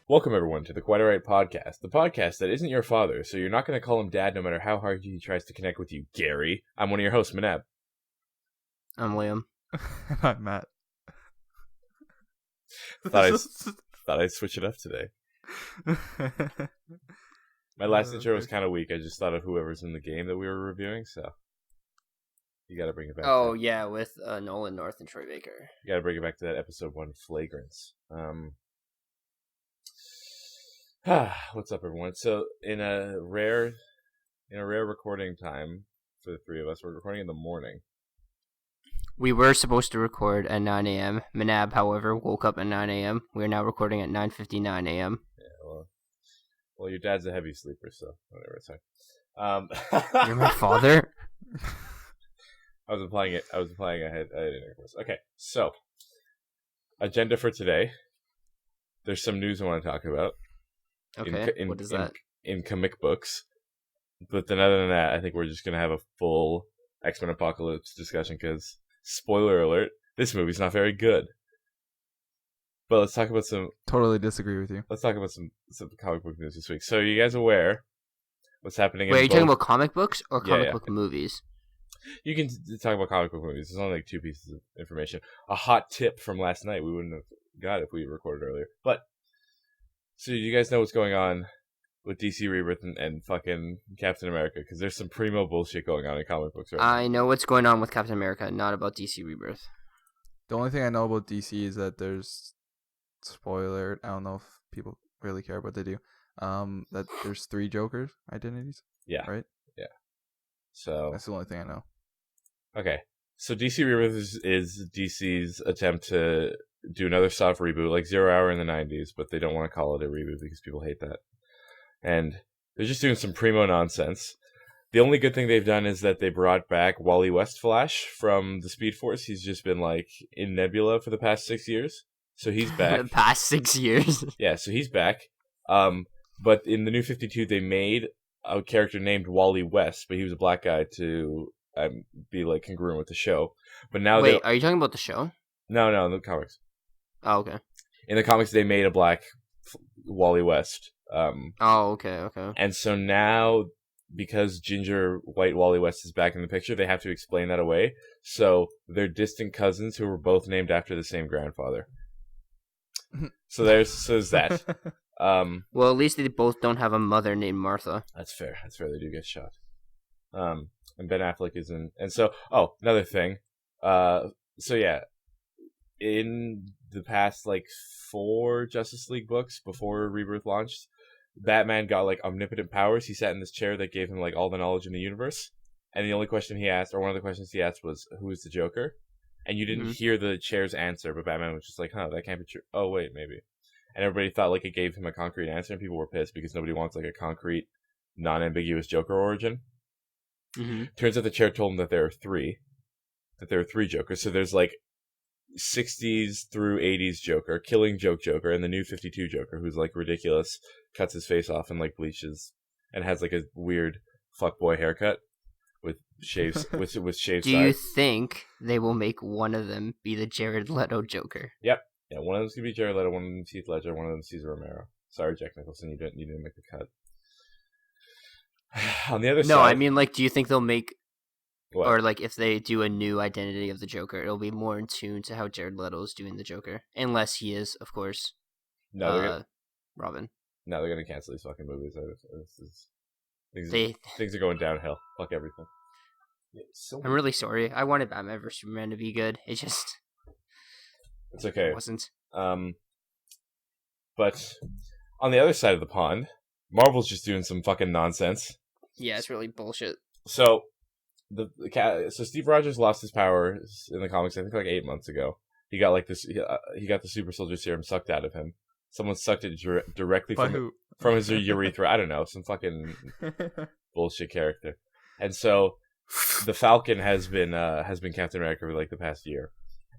Welcome, everyone, to the Quite Alright Podcast, the podcast that isn't your father, so you're not going to call him dad no matter how hard he tries to connect with you, Gary. I'm one of your hosts, Manab. I'm Liam. I'm Matt. Thought I'd switch it up today. My last intro was kind of weak. I just thought of whoever's in the game that we were reviewing, so you got to bring it back. Oh, yeah, with Nolan North and Troy Baker. You got to bring it back to that episode 1, Flagrance. What's up, everyone? So, in a rare recording time for the three of us, we're recording in the morning. We were supposed to record at 9 a.m. Manab, however, woke up at 9 a.m. We are now recording at 9:59 a.m. Yeah, well, your dad's a heavy sleeper, so whatever. It's fine. You're my father? I was implying it. I didn't know. Okay, so agenda for today. There's some news I want to talk about. Okay, what is that? In comic books. But then other than that, I think we're just going to have a full X-Men Apocalypse discussion because, spoiler alert, this movie's not very good. But let's talk about some... Totally disagree with you. Let's talk about some comic book news this week. So, are you guys aware what's happening Wait, are you talking about comic books or comic book movies? You can talk about comic book movies. There's only like 2 pieces of information. A hot tip from last night we wouldn't have got if we recorded earlier. But... So you guys know what's going on with DC Rebirth and fucking Captain America? Because there's some primo bullshit going on in comic books right now. I know what's going on with Captain America, not about DC Rebirth. The only thing I know about DC is that there's... Spoiler, I don't know if people really care, but they do. That there's 3 Jokers identities. Yeah. Right? Yeah. So... That's the only thing I know. Okay. So DC Rebirth is DC's attempt to... do another soft reboot, like 0 Hour in the 90s, but they don't want to call it a reboot because people hate that. And they're just doing some primo nonsense. The only good thing they've done is that they brought back Wally West Flash from the Speed Force. He's just been, like, in Nebula for the past 6 years. So he's back. The past 6 years? Yeah, so he's back. But in the New 52, they made a character named Wally West, but he was a black guy to be, like, congruent with the show. But now Wait, are you talking about the show? No, in the comics. Oh, okay. In the comics, they made a black Wally West. Okay. And so now, because Ginger White Wally West is back in the picture, they have to explain that away. So they're distant cousins who were both named after the same grandfather. So there's that. Well, at least they both don't have a mother named Martha. That's fair. They do get shot. And Ben Affleck is in. And so, another thing. So yeah. In the past, like, 4 Justice League books before Rebirth launched, Batman got, like, omnipotent powers. He sat in this chair that gave him, like, all the knowledge in the universe. And the only question he asked, or one of the questions he asked was, who is the Joker? And you didn't hear the chair's answer, but Batman was just like, that can't be true. Oh, wait, maybe. And everybody thought, like, it gave him a concrete answer, and people were pissed because nobody wants, like, a concrete, non-ambiguous Joker origin. Mm-hmm. Turns out the chair told him that there are 3. That there are 3 Jokers. So there's, like, 60s through 80s Joker, Killing Joke Joker, and the New 52 Joker, who's, like, ridiculous, cuts his face off and, like, bleaches, and has, like, a weird fuckboy haircut with shaves, with shaved Do sides. you think they will make one of them be the Jared Leto Joker? Yep. Yeah, one of them's gonna be Jared Leto, one of them's Heath Ledger, one of them's Cesar Romero. Sorry, Jack Nicholson, you didn't make the cut. On the other side... No, I mean, like, do you think they'll make... What? Or, like, if they do a new identity of the Joker, it'll be more in tune to how Jared Leto's doing the Joker. Unless he is, of course, Robin. No, they're gonna cancel these fucking movies. Things are going downhill. Fuck everything. Yeah, I'm really sorry. I wanted Batman vs Superman to be good. It just... It's okay. It wasn't. But on the other side of the pond, Marvel's just doing some fucking nonsense. Yeah, it's really bullshit. So... So Steve Rogers lost his powers in the comics, I think, like 8 months ago. He got like this. He got the super soldier serum sucked out of him. Someone sucked it directly from his urethra. I don't know, some fucking bullshit character. And so the Falcon has been Captain America for like the past year,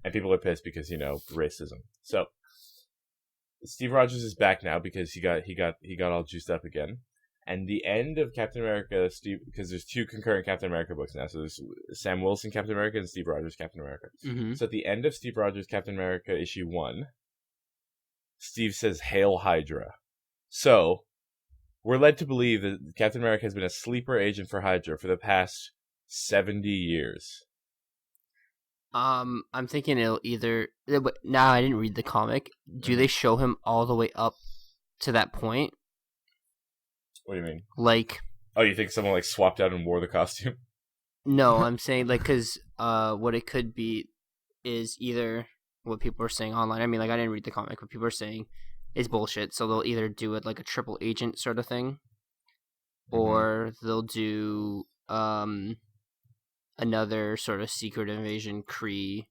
and people are pissed because racism. So Steve Rogers is back now because he got all juiced up again. And the end of Captain America, because there's 2 concurrent Captain America books now. So there's Sam Wilson Captain America and Steve Rogers Captain America. Mm-hmm. So at the end of Steve Rogers Captain America issue 1, Steve says, "Hail Hydra." So we're led to believe that Captain America has been a sleeper agent for Hydra for the past 70 years. I'm thinking it'll either. Now I didn't read the comic. Do they show him all the way up to that point? What do you mean? Like, oh, you think someone like swapped out and wore the costume? No, I'm saying like because what it could be is either what people are saying online. I mean, like I didn't read the comic, but people are saying is bullshit. So they'll either do it like a triple agent sort of thing, or they'll do another sort of secret invasion Kree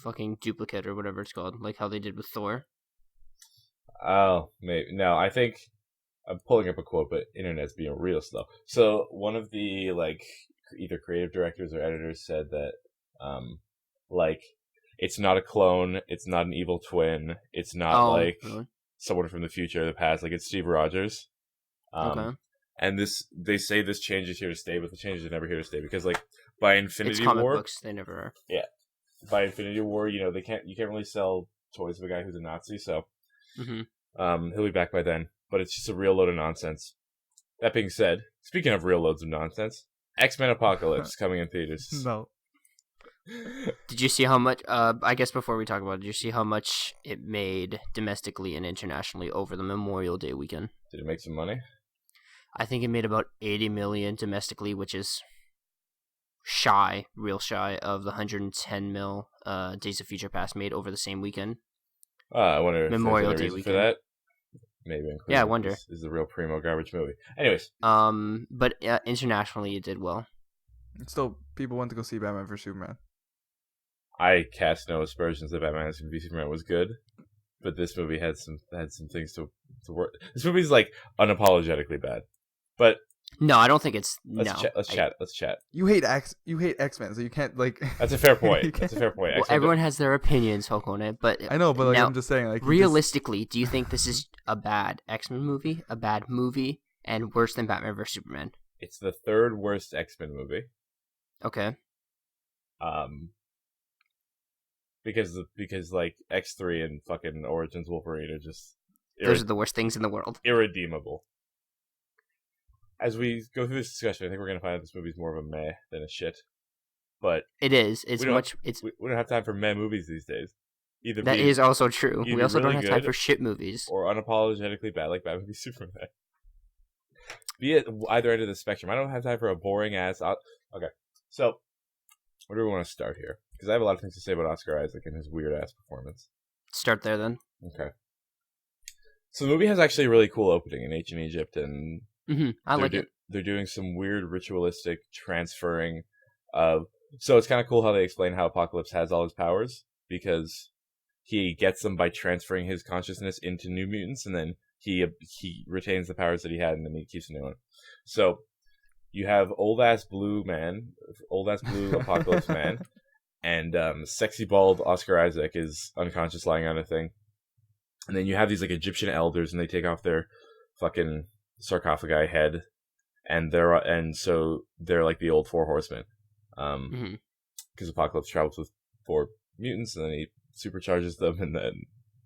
fucking duplicate or whatever it's called, like how they did with Thor. Oh, maybe. No, I think I'm pulling up a quote, but internet's being real slow. So one of the like either creative directors or editors said that like it's not a clone, it's not an evil twin, it's not really? Someone from the future or the past, like it's Steve Rogers. Okay. And they say this change is here to stay, but the change is never here to stay because like by Infinity it's comic War, books, they never are. Yeah, by Infinity War, you can't really sell toys of a guy who's a Nazi, so he'll be back by then. But it's just a real load of nonsense. That being said, speaking of real loads of nonsense, X-Men Apocalypse coming in theaters. No. Did you see how much? I guess before we talk about it, did you see how much it made domestically and internationally over the Memorial Day weekend? Did it make some money? I think it made about $80 million domestically, which is real shy of the $110 million Days of Future Past made over the same weekend. I wonder if Memorial there's any Day reason weekend. for that. Maybe. Yeah, I wonder. This is the real primo garbage movie. Anyways. But internationally, it did well. Still, people went to go see Batman vs Superman. I cast no aspersions that Batman vs Superman was good, but this movie had some things to work. This movie's like unapologetically bad, but no, I don't think it's let's chat. You hate X-Men, so you can't like. That's a fair point. That's a fair point. Well, everyone has their opinions, Hokone, but I know, but like, now, I'm just saying, like, realistically, do you think this is a bad X-Men movie, a bad movie, and worse than Batman vs Superman? It's the third worst X-Men movie. Okay. Because like X3 and fucking Origins Wolverine are just those are the worst things in the world. Irredeemable. As we go through this discussion, I think we're gonna find out this movie's more of a meh than a shit. But it is. We don't have time for meh movies these days. That is also true. We also really don't have time for shit movies or unapologetically bad like Batman v Superman. Be at either end of the spectrum. I don't have time for a boring ass. Okay, so where do we want to start here? Because I have a lot of things to say about Oscar Isaac and his weird ass performance. Start there then. Okay. So the movie has actually a really cool opening in ancient Egypt, and I like it. They're doing some weird ritualistic transferring of. So it's kind of cool how they explain how Apocalypse has all his powers, because he gets them by transferring his consciousness into New Mutants, and then he retains the powers that he had, and then he keeps the new one. So you have old ass blue Apocalypse man, and sexy bald Oscar Isaac is unconscious lying on a thing. And then you have these like Egyptian elders, and they take off their fucking sarcophagi head, and so they're like the old four horsemen. Because Apocalypse travels with 4 mutants, and then he supercharges them, and then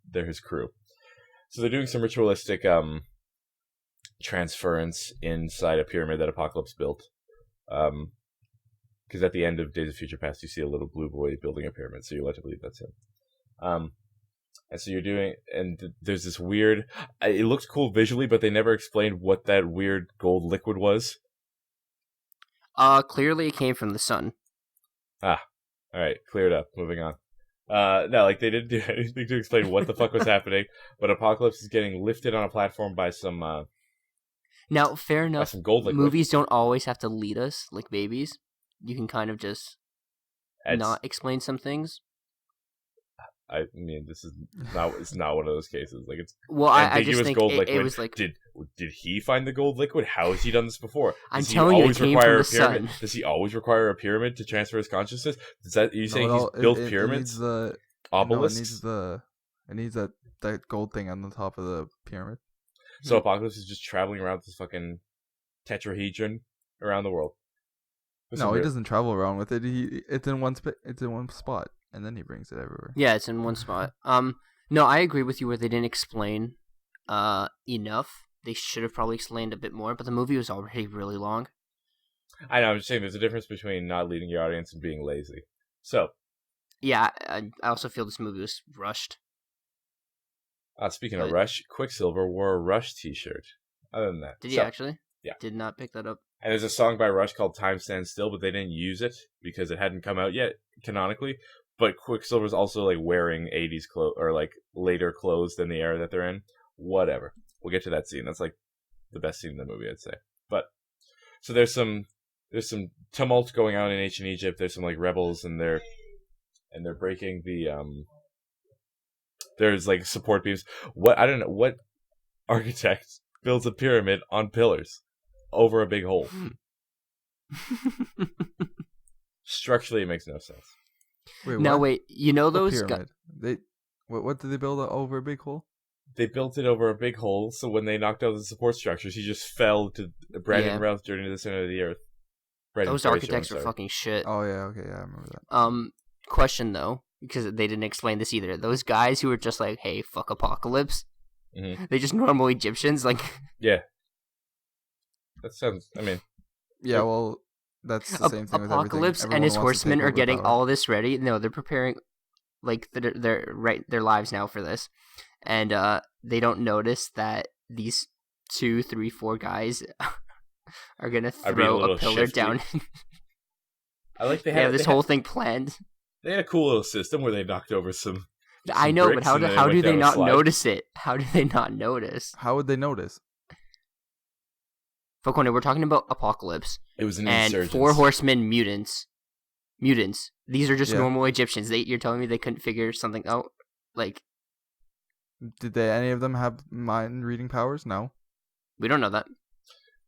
they're his crew. So they're doing some ritualistic transference inside a pyramid that Apocalypse built. Because at the end of Days of Future Past, you see a little blue boy building a pyramid, so you're led to believe that's him. And so you're doing, and there's this weird. It looked cool visually, but they never explained what that weird gold liquid was. Clearly it came from the sun. All right, cleared up. Moving on. No, like they didn't do anything to explain what the fuck was happening, but Apocalypse is getting lifted on a platform by some. Now, fair enough. Some gold liquid. Movies don't always have to lead us like babies. You can kind of just not explain some things. I mean, this is not. It's not one of those cases. Like it's I just think gold liquid. It was like, did he find the gold liquid? How has he done this before? I'm telling you, it came from the sun. Does he always require a pyramid to transfer his consciousness? Are you saying he's built pyramids? Obelisks? It needs that gold thing on the top of the pyramid. So Apocalypse is just traveling around this fucking tetrahedron around the world. No, he doesn't travel around with it. It's in one spot. and then he brings it everywhere. Yeah, it's in one spot. No, I agree with you where they didn't explain enough. They should have probably explained a bit more, but the movie was already really long. I know, I'm just saying there's a difference between not leading your audience and being lazy. So, yeah, I also feel this movie was rushed. Speaking of Rush, Quicksilver wore a Rush t-shirt. Other than that. Did he actually? Yeah. Did not pick that up. And there's a song by Rush called Time Stands Still, but they didn't use it because it hadn't come out yet, canonically. But Quicksilver's also, like, wearing 80s clothes, or, like, later clothes than the era that they're in. Whatever. We'll get to that scene. That's, like, the best scene in the movie, I'd say. But, so there's some tumult going on in ancient Egypt. There's some, like, rebels, and they're breaking the, there's, like, support beams. I don't know, what architect builds a pyramid on pillars over a big hole? Structurally, it makes no sense. Wait, you know those pyramid? What did they build over a big hole? They built it over a big hole, so when they knocked out the support structures, he just fell to Brandon Routh journey to the center of the earth. Those architects were fucking shit. Oh yeah, okay, yeah, I remember that. Question though, because they didn't explain this either. Those guys who were just like, "Hey, fuck apocalypse," they just normal Egyptians, like. Yeah. That sounds. I mean. Yeah, well, that's the same thing with Apocalypse and his horsemen are getting all this ready. No, they're preparing, like their lives now for this, and they don't notice that these 2, 3, 4 guys are gonna throw a pillar shifty down. I like they have this whole thing planned. They had a cool little system where they knocked over some. I know, but how do they not notice it? How do they not notice? How would they notice? Falcone, we're talking about Apocalypse. It was an and insurgence. 4 horsemen mutants. These are just normal Egyptians. You're telling me they couldn't figure something out? Like, did any of them have mind reading powers? No. We don't know that.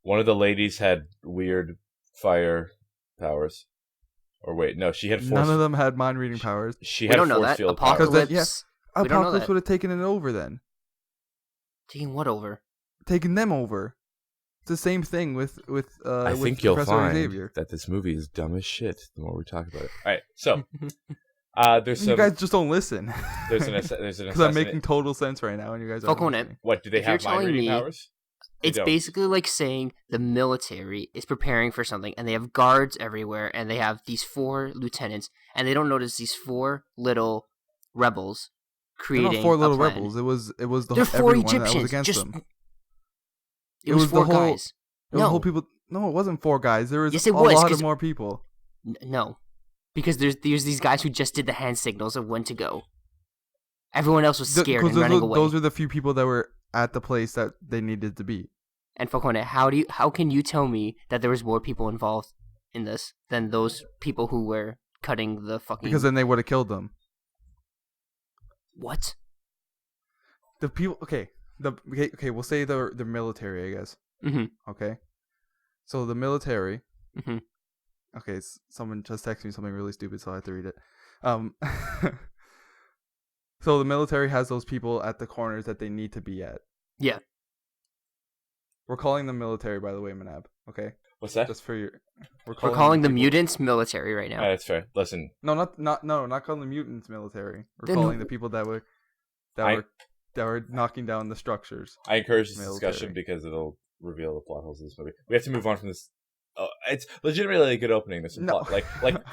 One of the ladies had weird fire powers. Or wait, no, she had force. None of them had mind reading powers. She had force field powers. Apocalypse would have taken it over then. Taking what over? Taking them over. It's the same thing with I think with you'll Professor find Xavier. that this movie is dumb as shit the more we talk about it. All right, so there's you guys just don't listen. There's an because I'm making total sense right now, and you guys are. What do they have? Mind reading powers? It's basically like saying the military is preparing for something, and they have guards everywhere, and they have these 4 lieutenants, and they don't notice these 4 little rebels creating. They're not 4 little rebels. It was the They're 4 everyone Egyptians. that was against them. It was 4 guys. It was whole people. No, it wasn't 4 guys. There was yes, it a was, lot of more people. No, because there's these guys who just did the hand signals of when to go. Everyone else was scared and running away. Those are the few people that were at the place that they needed to be. And Falcone, how can you tell me that there was more people involved in this than those people who were cutting the fucking? Because then they would have killed them. What? The people. Okay. We'll say the military, I guess. Mm-hmm. Okay. So the military. Mm-hmm. Okay, someone just texted me something really stupid, so I have to read it. So the military has those people at the corners that they need to be at. Yeah. We're calling them military, by the way, Manab. Okay. What's that? Just for your. We're calling the mutants military right now. That's fair. Listen. No, not calling the mutants military. We're calling the people that were knocking down the structures. I encourage this discussion because it'll reveal the plot holes of this movie. We have to move on from this. It's legitimately a good opening. There's some plot,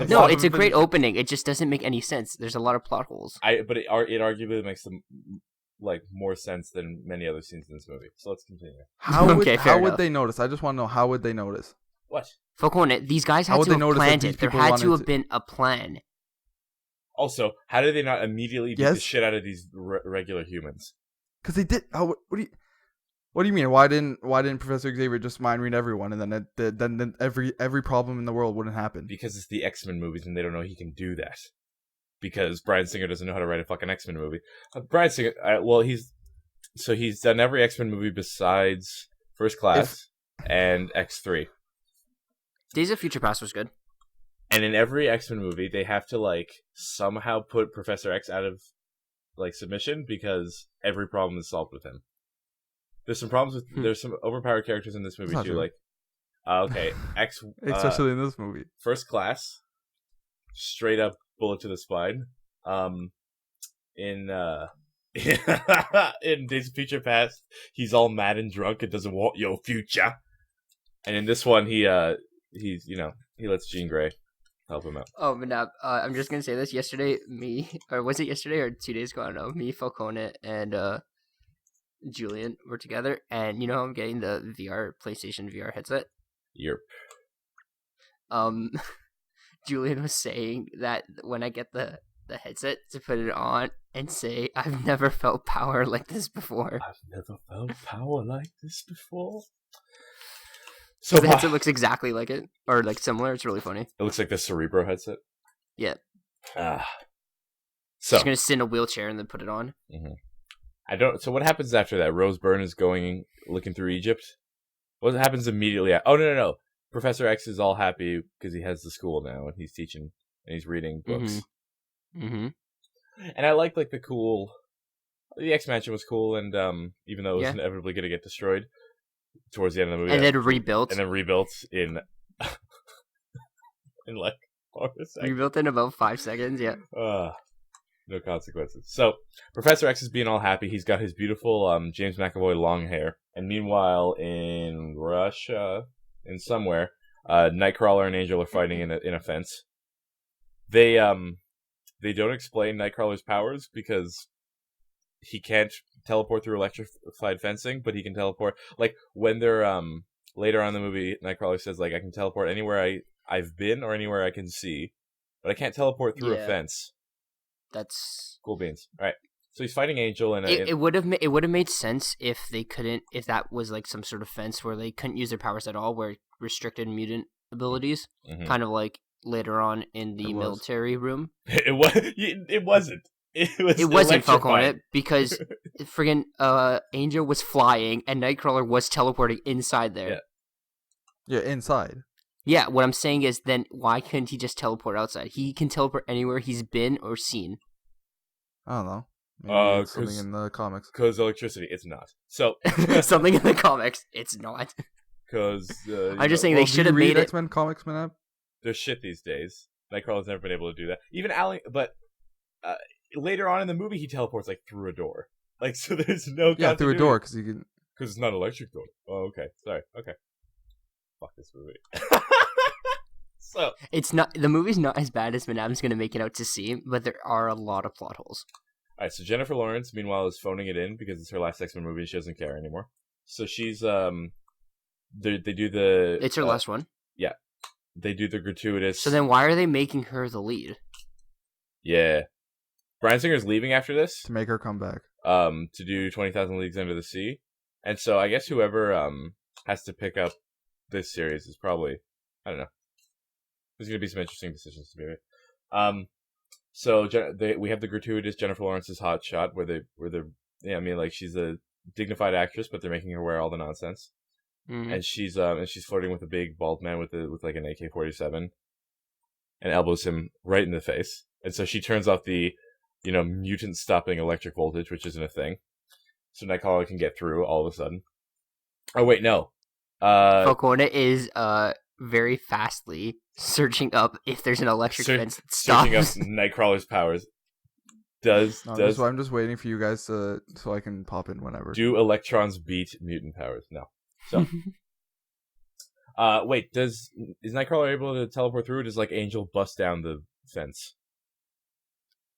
no, it's a great opening. It just doesn't make any sense. There's a lot of plot holes. But it arguably makes them more sense than many other scenes in this movie. So let's continue. How would they notice? I just want to know, how would they notice? What? Falcone, these guys had to have planned it. There had to have been a plan. Also, how did they not immediately beat the shit out of these regular humans? Because they did. What do you mean? Why didn't Professor Xavier just mind read everyone, and then every problem in the world wouldn't happen? Because it's the X-Men movies, and they don't know he can do that. Because Bryan Singer doesn't know how to write a fucking X-Men movie. Bryan Singer, he's done every X-Men movie besides First Class and X3. Days of Future Past was good. And in every X-Men movie, they have to somehow put Professor X out of submission because every problem is solved with him. There's some problems with there's some overpowered characters in this movie too. True. X, especially in this movie. First Class, straight up bullet to the spine. In in Days of Future Past, he's all mad and drunk and doesn't want your future. And in this one, he lets Jean Grey help him out. Oh, but I'm just gonna say this. Yesterday, was it yesterday or 2 days ago? I don't know. Me, Falcone, and Julian were together, and I'm getting the PlayStation VR headset. Yep. Julian was saying that when I get the headset to put it on and say, "I've never felt power like this before." I've never felt power like this before. So the headset looks exactly like it, or like similar. It's really funny. It looks like the Cerebro headset. Yeah. So just gonna sit in a wheelchair and then put it on. Mm-hmm. So what happens after that? Rose Byrne is looking through Egypt. What happens immediately? Oh no! Professor X is all happy because he has the school now and he's teaching and he's reading books. Mm-hmm. And I like the X Mansion was cool, and even though it was inevitably going to get destroyed towards the end of the movie, and then rebuilt in in like 4 seconds. Rebuilt in about 5 seconds. Yeah. No consequences. So Professor X is being all happy. He's got his beautiful James McAvoy long hair, and meanwhile in Russia, in somewhere, Nightcrawler and Angel are fighting in a fence. They don't explain Nightcrawler's powers because he can't teleport through electrified fencing, but he can teleport. Like when they're later on in the movie, Nightcrawler says I can teleport anywhere I've been or anywhere I can see, but I can't teleport through a fence. That's cool beans. All right, so he's fighting Angel, and it would have made sense if that was like some sort of fence where they couldn't use their powers at all, where restricted mutant abilities, kind of like later on in the military room. It wasn't. It wasn't Falcone because friggin' Angel was flying and Nightcrawler was teleporting inside there. Yeah, inside. Yeah, what I'm saying is then why couldn't he just teleport outside? He can teleport anywhere he's been or seen. I don't know. Maybe it's something in the comics. Because electricity, it's not. So something in the comics, it's not. Because I'm just saying they should have made it. X-Men comics, man. They're shit these days. Nightcrawler's never been able to do that. Even but later on in the movie, he teleports through a door. So there's no through a door because it's not an electric door. Oh, okay. Sorry. Okay. Fuck this movie. So it's not. The movie's not as bad as Madam's gonna make it out to seem, but there are a lot of plot holes. All right. So Jennifer Lawrence, meanwhile, is phoning it in because it's her last X-Men movie. She doesn't care anymore. So she's They do the. It's her last one. Yeah, they do the gratuitous. So then, why are they making her the lead? Yeah, Bryan Singer's leaving after this to make her come back. To do 20,000 Leagues Under the Sea, and so I guess whoever has to pick up this series is probably, I don't know. There's gonna be some interesting decisions to be made. So we have the gratuitous Jennifer Lawrence's hot shot where they're she's a dignified actress, but they're making her wear all the nonsense. Mm-hmm. And she's flirting with a big bald man with an AK-47, and elbows him right in the face. And so she turns off the, mutant stopping electric voltage, which isn't a thing. So Nightcrawler can get through all of a sudden. Oh wait, no. Falcone is very fastly searching up if there's an electric fence that stops. Searching up Nightcrawler's powers. I'm just waiting for you guys so I can pop in whenever. Do electrons beat mutant powers? No. So, wait, is Nightcrawler able to teleport through, or does Angel bust down the fence?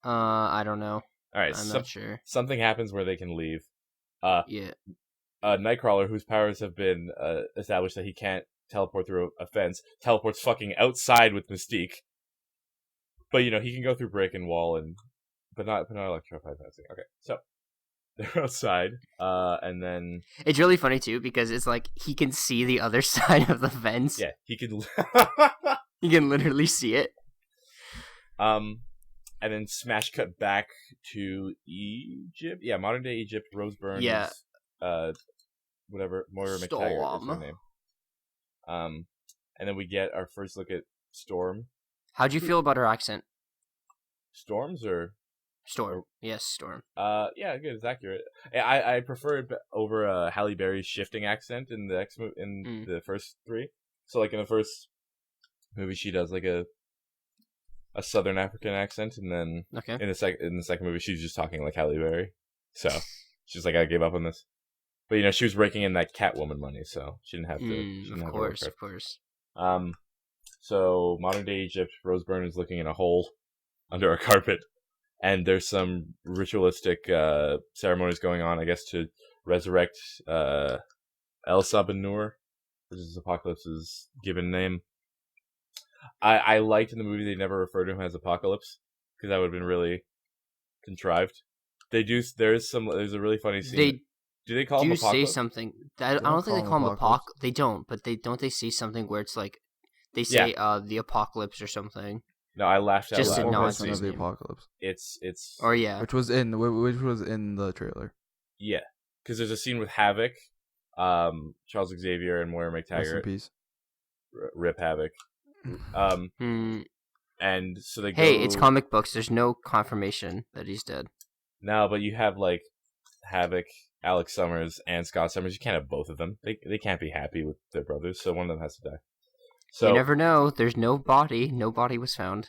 I don't know. All right, I'm not sure. Something happens where they can leave. Yeah. Nightcrawler, whose powers have been established that he can't teleport through a fence, teleports fucking outside with Mystique. But he can go through brick and wall but not electrified fencing. Okay, so. They're outside, and then it's really funny too because it's he can see the other side of the fence. Yeah, he can. He can literally see it. And then smash cut back to Egypt. Yeah, modern day Egypt. Rose Byrne. Yeah. Whatever. Moira McTaggart is her name. And then we get our first look at Storm. How'd you feel about her accent? Storm's or. Storm. Yes, Storm. Yeah, good. It's accurate. I prefer it over Halle Berry's shifting accent in the the first three. So in the first movie, she does a a Southern African accent, and then Okay. in the second movie, she's just talking like Halle Berry. So she's like, I gave up on this. But she was raking in that Catwoman money, so she didn't have to. She didn't have to work hard. Of course. So modern day Egypt, Rose Byrne is looking in a hole under a carpet, and there's some ritualistic ceremonies going on, I guess, to resurrect El Sabanur, which is Apocalypse's given name. I liked in the movie they never referred to him as Apocalypse, because that would have been really contrived. They do. There's a really funny scene. Do they call him Apocalypse? Say something. I don't think they call him Apocalypse. They don't, but don't they say something where it's like they say the Apocalypse or something? No, I laughed out just loud. to nod to the Apocalypse. It's or yeah, which was in the trailer. Yeah, because there's a scene with Havoc, Charles Xavier, and Moira McTaggart. Rest in peace. Rip Havoc. And so they go. Hey, it's comic books. There's no confirmation that he's dead. No, but you have like Havoc, Alex Summers, and Scott Summers. You can't have both of them. They can't be happy with their brothers, so one of them has to die. So you never know. There's no body. No body was found.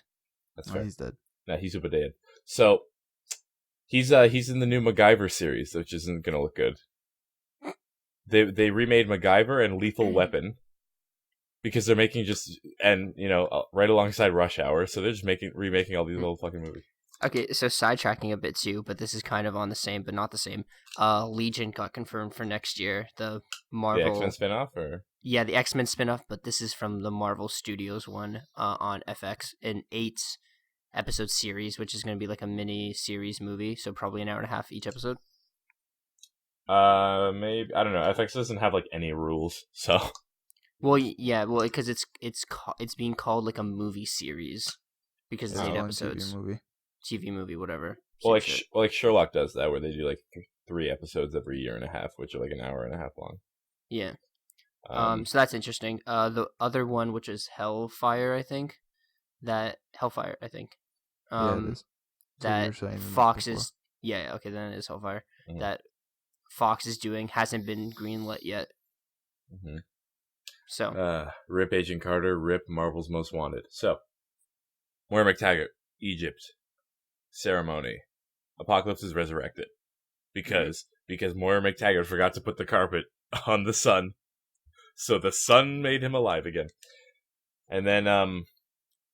That's fair. He's dead. No, he's super dead. So he's in the new MacGyver series, which isn't gonna look good. They remade MacGyver and Lethal Weapon because they're making right alongside Rush Hour, so they're just remaking all these old fucking movies. Okay, so sidetracking a bit too, but this is kind of on the same, but not the same. Legion got confirmed for next year. The Marvel X-Men spinoff, or yeah, the X-Men spinoff, but this is from the Marvel Studios one on FX, an 8-episode series, which is going to be like a mini series movie, so probably an hour and a half each episode. Maybe, I don't know. FX doesn't have like any rules, so. Well, yeah, because it's being called like a movie series because it's 8 episodes. TV movie, whatever. Well, like Sherlock does that, where they do like 3 episodes every year and a half, which are like an hour and a half long. Yeah. So that's interesting. The other one, which is Hellfire, I think. Yeah, it is. That Fox is. Yeah, okay, then it is Hellfire. Mm-hmm. That Fox is doing hasn't been greenlit yet. Mm-hmm. So. Rip Agent Carter, rip Marvel's Most Wanted. So, Moira McTaggart, Egypt. Ceremony. Apocalypse is resurrected because Moira McTaggart forgot to put the carpet on the sun, so the sun made him alive again. And then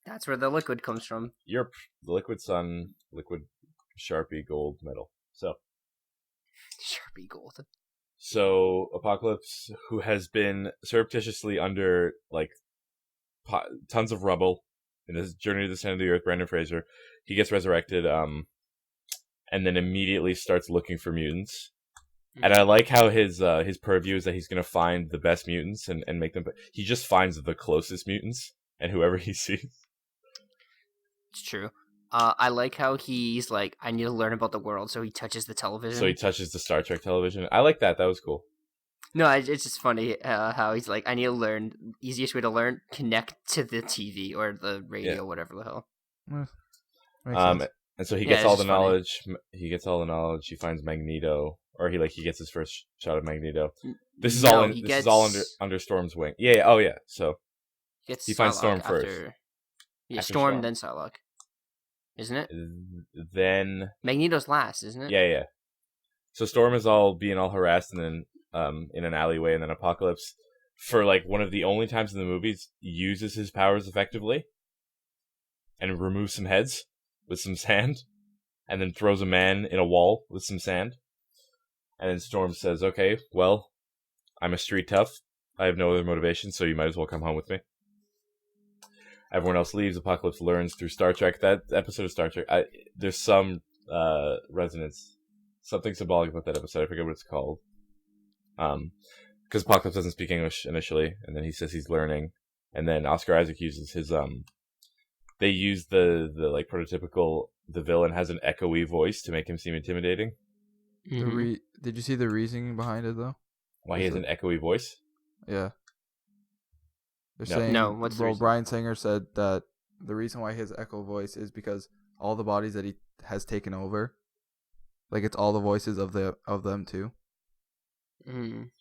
that's where the liquid comes from. The liquid sun, liquid Sharpie gold metal. So Sharpie gold. So Apocalypse, who has been surreptitiously under like tons of rubble in his journey to the center of the earth, Brandon Fraser, he gets resurrected, and then immediately starts looking for mutants. Mm-hmm. And I like how his purview is that he's going to find the best mutants and make them. He just finds the closest mutants and whoever he sees. It's true. I like how he's like, I need to learn about the world, so he touches the television. So he touches the Star Trek television. I like that. That was cool. No, it's just funny how he's like, I need to learn. Easiest way to learn, connect to the TV or the radio, whatever the hell. And so he gets all the knowledge. He gets all the knowledge. He finds Magneto, or he gets his first shot of Magneto. This is all under Storm's wing. Yeah. Oh yeah. So he finds Storm first. Yeah, Storm, then Psylocke. Isn't it? Then Magneto's last, isn't it? Yeah. So Storm is being all harassed, and then in an alleyway, and then Apocalypse, for like one of the only times in the movies, uses his powers effectively and removes some heads with some sand, and then throws a man in a wall with some sand. And then Storm says, okay, well, I'm a street tough. I have no other motivation, so you might as well come home with me. Everyone else leaves. Apocalypse learns through Star Trek. That episode of Star Trek, there's some resonance, something symbolic about that episode. I forget what it's called. Because Apocalypse doesn't speak English initially, and then he says he's learning, and then Oscar Isaac uses his They use the like prototypical. The villain has an echoey voice to make him seem intimidating. Mm-hmm. Did you see the reasoning behind it though? Why he has an echoey voice? Yeah. They're saying, what's the reason? Bryan Singer said that the reason why his echo voice is because all the bodies that he has taken over, like it's all the voices of them too. Mm.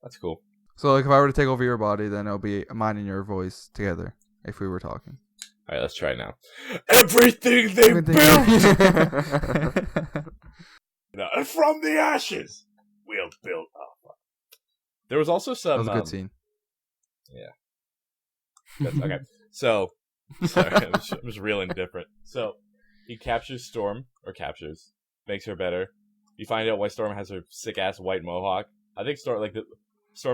That's cool. So like if I were to take over your body, then it'll be mine and your voice together if we were talking. All right, let's try it now. Everything they built, and from the ashes, we'll build up. There was also some. That was a good scene. Yeah. That's, okay. So, sorry, I'm just real indifferent. So, he captures, makes her better. You find out why Storm has her sick ass white mohawk. I think Storm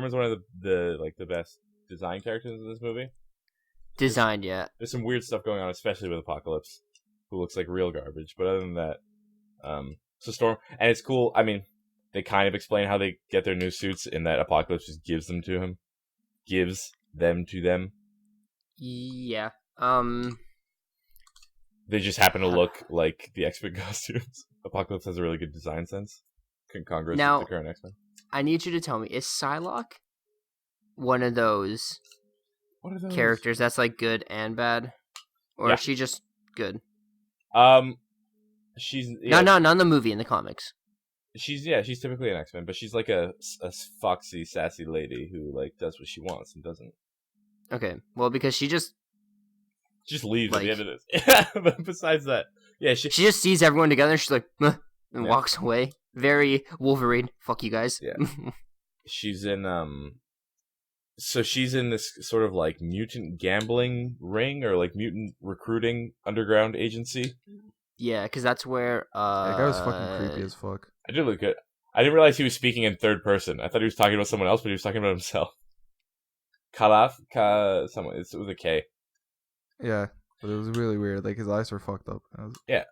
is one of the best design characters in this movie. Designed, yeah. There's some weird stuff going on, especially with Apocalypse, who looks like real garbage. But other than that, so Storm, and it's cool. I mean, they kind of explain how they get their new suits in that Apocalypse just gives them to them. Yeah. They just happen to look like the X-Men costumes. Apocalypse has a really good design sense, congruous with the current X-Men. I need you to tell me, is Psylocke one of those characters that's like good and bad, or is she just good? She's not in the movie, in the comics. She's typically an X-Men, but she's like a foxy, sassy lady who like does what she wants and doesn't. Okay, well, because she just leaves at the end of this. Yeah, but besides that, yeah, she just sees everyone together. And she's like, and walks away. Very Wolverine. Fuck you guys. Yeah. She's in So she's in this sort of like mutant gambling ring or like mutant recruiting underground agency. Yeah, because that's where that guy was fucking creepy as fuck. I did look good. I didn't realize he was speaking in third person. I thought he was talking about someone else, but he was talking about himself. Someone. It was a K. Yeah, but it was really weird. Like his eyes were fucked up. Yeah.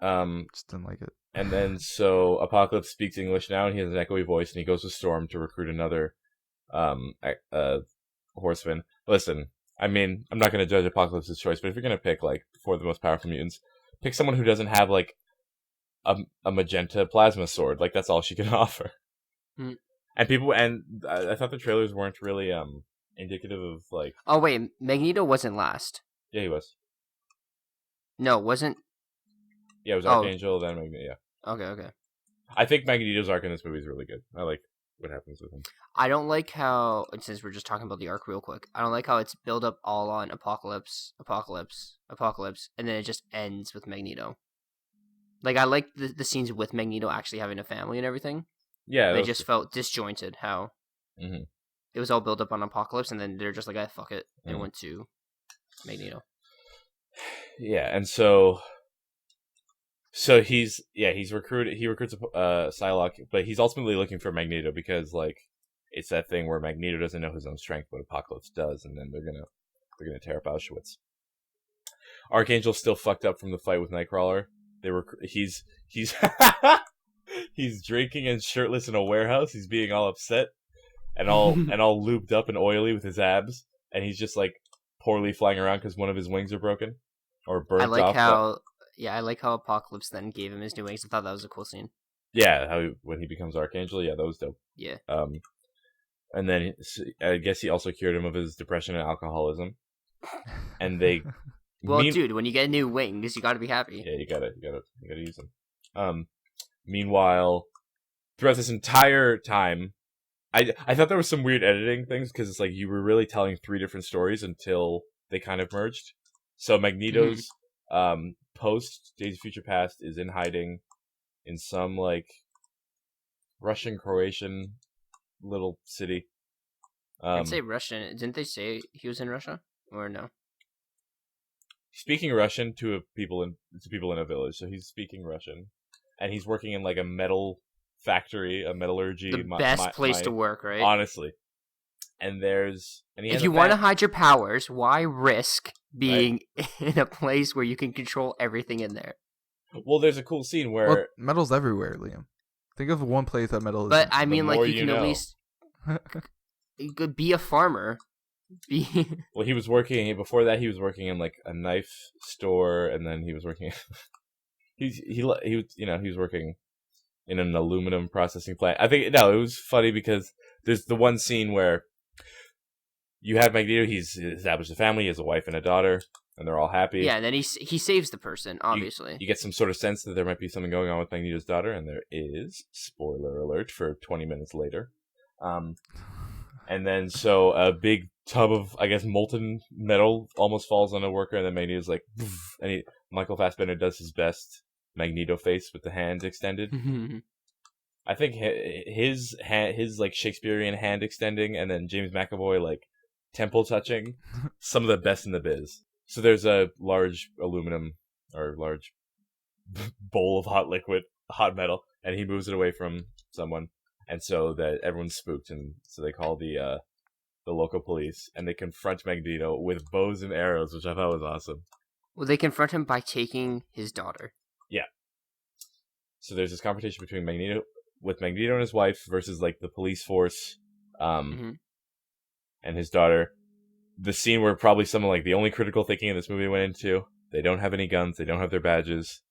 Just didn't like it. And then so Apocalypse speaks English now, and he has an echoey voice, and he goes to Storm to recruit another horseman. Listen, I mean, I'm not going to judge Apocalypse's choice, but if you're going to pick like 4 of the most powerful mutants, pick someone who doesn't have like a magenta plasma sword. Like that's all she can offer. Hmm. And I thought the trailers weren't really indicative of like. Oh wait, Magneto wasn't last. Yeah, he was. No, wasn't. Yeah, it was Archangel, then Magneto. Yeah. Okay. I think Magneto's arc in this movie is really good. I like what happens with him. I don't like how, since we're just talking about the arc real quick, I don't like how it's built up all on Apocalypse, and then it just ends with Magneto. Like, I like the scenes with Magneto actually having a family and everything. Yeah. They just felt disjointed how it was all built up on Apocalypse, and then they're just like, fuck it, and went to Magneto. Yeah, and so he recruits Psylocke, but he's ultimately looking for Magneto because like it's that thing where Magneto doesn't know his own strength, but Apocalypse does, and then they're gonna tear up Auschwitz. Archangel's still fucked up from the fight with Nightcrawler. He's he's drinking and shirtless in a warehouse. He's being all upset and all lubed up and oily with his abs, and he's just like poorly flying around because one of his wings are broken or burnt off. I like how Apocalypse then gave him his new wings. I thought that was a cool scene. Yeah, when he becomes Archangel, yeah, that was dope. Yeah. And then I guess he also cured him of his depression and alcoholism. And they. Well, dude, when you get new wings, you gotta be happy. Yeah, you gotta use them. Meanwhile, throughout this entire time, I thought there was some weird editing things because it's like you were really telling 3 different stories until they kind of merged. So Magneto's post Days of Future Past is in hiding in some like Russian Croatian little city. I'd say Russian. Didn't they say he was in Russia or no? Speaking Russian to people in a village, so he's speaking Russian, and he's working in like a metal factory, a metallurgy. The best place to work, right? Honestly. And if you want to hide your powers, why risk being in a place where you can control everything in there? Well, there's a cool scene where metal's everywhere, Liam. Think of one place that metal is. But I mean, like you can at least you could be a farmer. Well, he was working before that. He was working in like a knife store, and then he was working. he was working in an aluminum processing plant. I think it was funny because there's the one scene where you have Magneto. He's established a family. He has a wife and a daughter, and they're all happy. Yeah, and then he saves the person. Obviously, you get some sort of sense that there might be something going on with Magneto's daughter, and there is. Spoiler alert for 20 minutes later. And then so a big tub of, I guess, molten metal almost falls on a worker, and then Magneto's like, and Michael Fassbender does his best Magneto face with the hand extended. I think his like Shakespearean hand extending, and then James McAvoy like temple touching, some of the best in the biz. So there's a large aluminum or large bowl of hot metal, and he moves it away from someone, and so that everyone's spooked, and so they call the local police, and they confront Magneto with bows and arrows, which I thought was awesome. Well, they confront him by taking his daughter. Yeah. So there's this confrontation between Magneto and his wife versus like the police force, and his daughter. The scene where probably some of like the only critical thinking in this movie went into. They don't have any guns. They don't have their badges.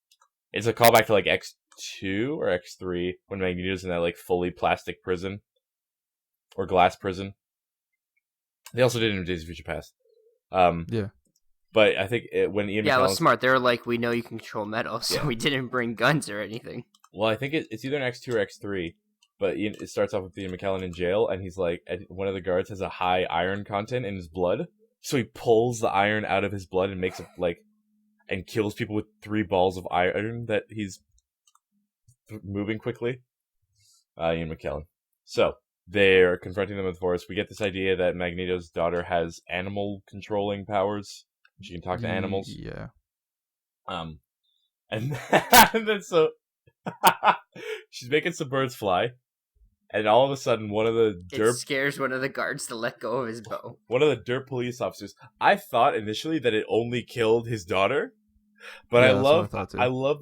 It's a callback to like X2 or X3 when Magneto's in that like fully plastic prison or glass prison. They also did it in Days of Future Past. Yeah. But I think when Ian McKellen's... it was smart. They were like, we know you can control metal, so we didn't bring guns or anything. Well, I think it's either an X2 or X3, but it starts off with Ian McKellen in jail, and he's like, one of the guards has a high iron content in his blood, so he pulls the iron out of his blood and makes it like, and kills people with 3 balls of iron that he's moving quickly. Ian McKellen. So they're confronting them in the forest. We get this idea that Magneto's daughter has animal controlling powers. She can talk to animals. Yeah. And then so she's making some birds fly, and all of a sudden one of the it scares one of the guards to let go of his bow. One of the dirt police officers. I thought initially that it only killed his daughter, but I love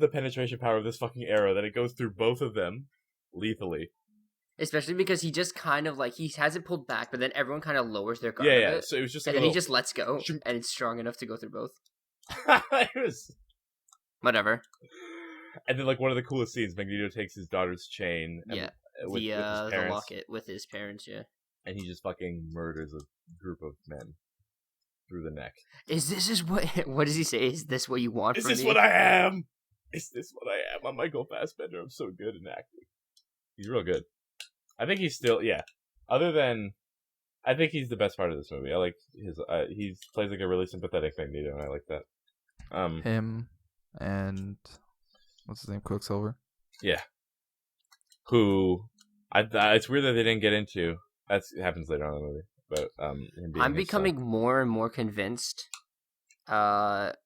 the penetration power of this fucking arrow, that it goes through both of them lethally. Especially because he just kind of like, he has it pulled back, but then everyone kind of lowers their guard. Yeah. So it was just, and then he just lets go, and it's strong enough to go through both. It was whatever. And then like one of the coolest scenes, Magneto takes his daughter's chain. With the locket with his parents. Yeah. And he just fucking murders a group of men through the neck. What does he say? Is this what you want from me? Is this what I am? Is this what I am? I'm Michael Fassbender. I'm so good in acting. He's real good. I think he's still, other than, I think he's the best part of this movie. I like his, he plays like a really sympathetic Magneto, and I like that. Him and, what's his name, Quicksilver? Yeah. Who, it's weird that they didn't get into, it happens later on in the movie, but, I'm becoming more and more convinced, that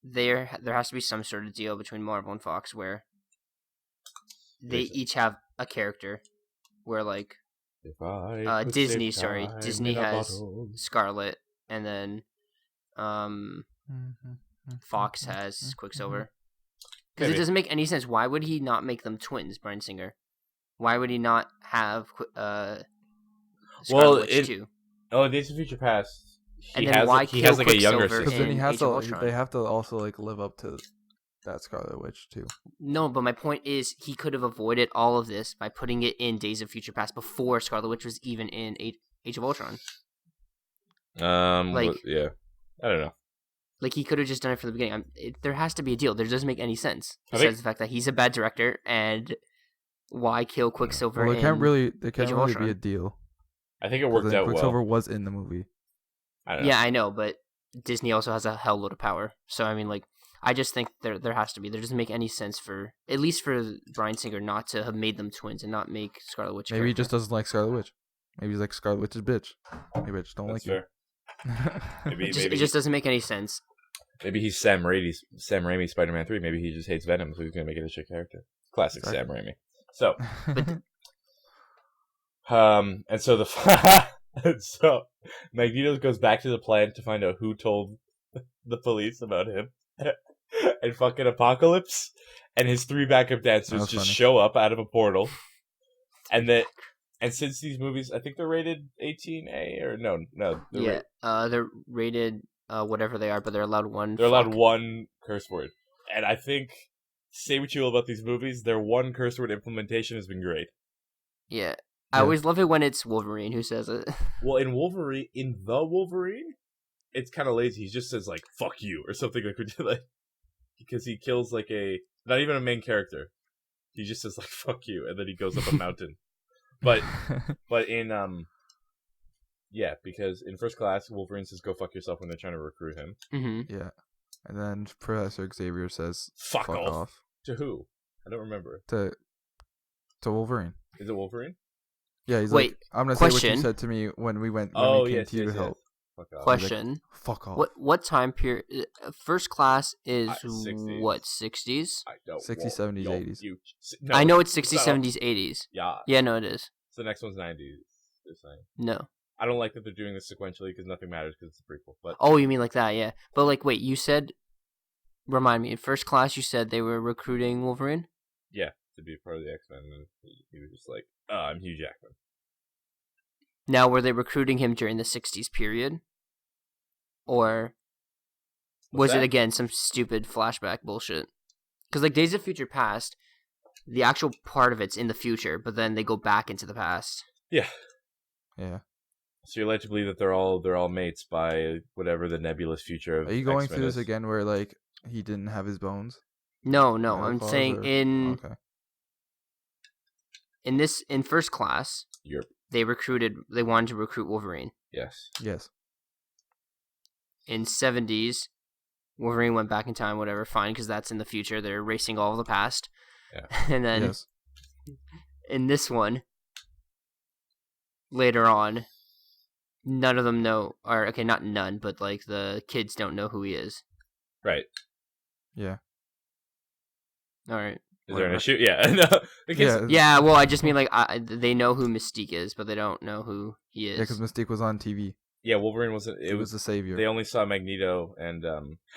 there has to be some sort of deal between Marvel and Fox where they each have a character. Where like Disney has Scarlet, and then Fox has Quicksilver. Because it doesn't make any sense. Why would he not make them twins, Bryan Singer? Why would he not have Scarlet Witch too? Oh, in Days of Future Past, he has like a younger sister. Because then he has to. They have to also like live up to that Scarlet Witch too. No, but my point is he could have avoided all of this by putting it in Days of Future Past before Scarlet Witch was even in Age of Ultron. Yeah, I don't know. Like he could have just done it from the beginning. There has to be a deal. There doesn't make any sense besides the fact that he's a bad director, and why kill Quicksilver? Well, there can't really be a deal. I think it worked out well. Quicksilver was in the movie. I know, but Disney also has a hell load of power. So I mean, like. I just think there has to be. There doesn't make any sense at least for Bryan Singer not to have made them twins and not make Scarlet Witch. Maybe he just doesn't like Scarlet Witch. Maybe he's like Scarlet Witch's bitch. Maybe I just don't like fair. Maybe it just doesn't make any sense. Maybe he's Sam Raimi's Spider-Man 3. Maybe he just hates Venom, so he's gonna make it a shit character. Classic Sam Raimi. So, and so so Magneto goes back to the plant to find out who told the police about him. And fucking Apocalypse and his 3 backup dancers just show up out of a portal, and since these movies, I think they're rated 18A or no, they're rated whatever they are, but they're allowed one. They're allowed one curse word, and I think say what you will about these movies, their one curse word implementation has been great. Yeah, I always love it when it's Wolverine who says it. Well, in the Wolverine. It's kind of lazy. He just says like "fuck you" or something like because he kills like not even a main character. He just says like "fuck you" and then he goes up a mountain. But in Yeah, because in First Class, Wolverine says "Go fuck yourself" when they're trying to recruit him. Mm-hmm. Yeah. And then Professor Xavier says, Fuck off. To who? I don't remember. To Wolverine. Is it Wolverine? Yeah, he's Wait, like, I'm going to say what you said to me when we came to you to help. Fuck off. Question. Like, fuck off. What time period? First Class is 60s. what, 60s? I don't 60s, 70s, 80s. No, I know it's 60s, 70s, 80s. Yeah. Yeah, no, it is. So the next one's 90s. They're saying. No. I don't like that they're doing this sequentially because nothing matters because it's a prequel. But Oh, you mean like that, yeah. But like, wait, you said, remind me, in First Class you said they were recruiting Wolverine? Yeah, to be part of the X-Men. And he was just like, I'm Hugh Jackman. Now, were they recruiting him during the 60s period? Or was it, again, some stupid flashback bullshit? Because, like, Days of Future Past, the actual part of it's in the future, but then they go back into the past. Yeah. Yeah. So you're led to believe that they're all mates by whatever the nebulous future of Are you going X-Men through this is. again where, like, he didn't have his bones? No, I'm saying Okay. in First Class, Europe. they wanted to recruit Wolverine. Yes. Yes. In 70s, Wolverine went back in time, whatever, fine, because that's in the future. They're erasing all of the past. Yeah. And then in this one, later on, none of them know, or okay, not none, but like the kids don't know who he is. Right. Yeah. All right. Is there an issue? Yeah. No. Yeah, well, I just mean like they know who Mystique is, but they don't know who he is. Yeah, because Mystique was on TV. Yeah, Wolverine wasn't. It was the savior. They only saw Magneto, and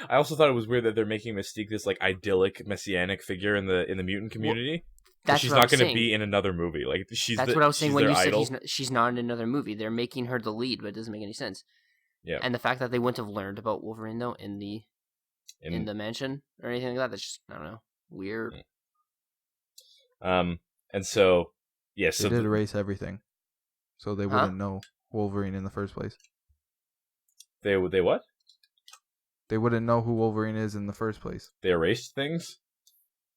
I also thought it was weird that they're making Mystique this like idyllic messianic figure in the mutant community. Well, she's not going to be in another movie. Like that's what I was saying when you idol. said she's not in another movie. They're making her the lead, but it doesn't make any sense. Yeah. And the fact that they wouldn't have learned about Wolverine though in the mansion or anything like that, that's just, I don't know, weird. And so yeah, so they did erase everything, so they wouldn't know Wolverine in the first place. They what? They wouldn't know who Wolverine is in the first place. They erased things?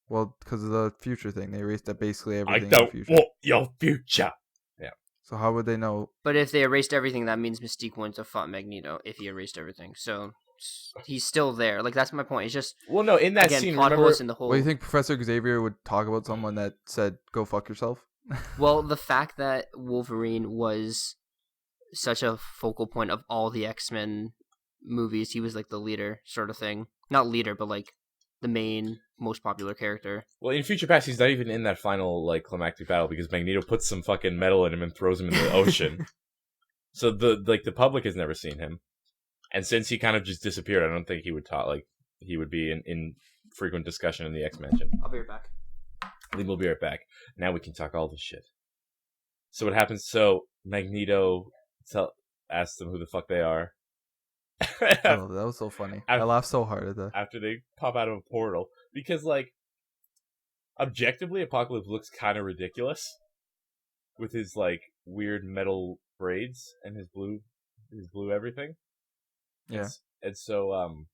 Well, because of the future thing. They erased basically everything I don't in the future. want your future. Yeah. So how would they know? But if they erased everything, that means Mystique wouldn't have fought Magneto if he erased everything. So he's still there. Like, that's my point. It's just... Well, no, in that scene, plot holes in the whole... Well, you think Professor Xavier would talk about someone that said, go fuck yourself? Well, the fact that Wolverine was such a focal point of all the X-Men movies, he was like the leader sort of thing. Not leader, but like the main, most popular character. Well, in Future Past, he's not even in that final like climactic battle because Magneto puts some fucking metal in him and throws him in the ocean. So the public has never seen him, and since he kind of just disappeared, I don't think he would talk. Like he would be in frequent discussion in the X-Mansion. I'll be right back. Then we'll be right back. Now we can talk all this shit. So what happens? So Magneto asks them who the fuck they are. Oh, that was so funny. I laughed so hard at that. After they pop out of a portal. Because, like, objectively, Apocalypse looks kind of ridiculous. With his, like, weird metal braids and his blue everything. Yeah. And so,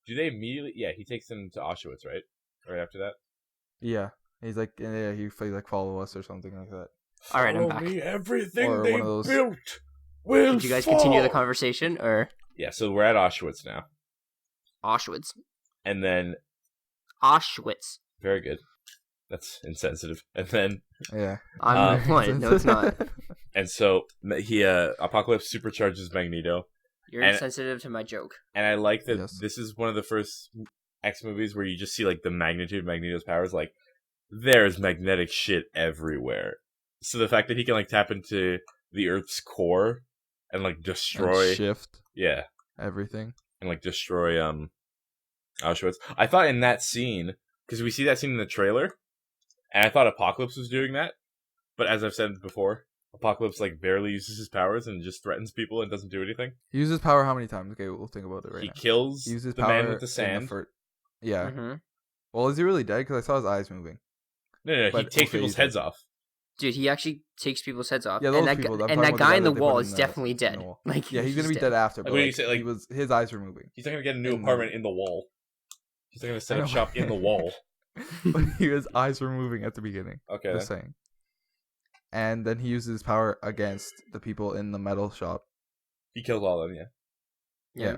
do they immediately... Yeah, he takes them to Auschwitz, right? Right after that? Yeah. He's like, yeah, he like follow us or something like that. All right, I'm back. Me, everything or they built will Did you guys fall. continue the conversation, or? Yeah, so we're at Auschwitz now. Auschwitz. And then... Auschwitz. Very good. That's insensitive. And then... Yeah. I'm the point. No, it's not. And so, he Apocalypse supercharges Magneto. You're insensitive to my joke. And I like that This is one of the first X movies where you just see, like, the magnitude of Magneto's powers. Like, there's magnetic shit everywhere. So the fact that he can, like, tap into the Earth's core and, like, destroy... And shift. Yeah. Everything. And, like, destroy, Auschwitz. I thought in that scene, because we see that scene in the trailer, and I thought Apocalypse was doing that, but as I've said before, Apocalypse, like, barely uses his powers and just threatens people and doesn't do anything. He uses power how many times? Okay, we'll think about it right now. He kills uses the man with the sand. Yeah. Mm-hmm. Well, is he really dead? Because I saw his eyes moving. No, he takes people's heads off. Dude, he actually takes people's heads off. Yeah, those people. And that guy in the wall is definitely dead. Like, yeah, he's gonna be dead after. But what do you say? Like, his eyes were moving. He's not gonna get a new apartment in the wall. He's not gonna set up shop in the wall. But his eyes were moving at the beginning. Okay. Just saying. and then he uses his power against the people in the metal shop. He kills all of them. Yeah.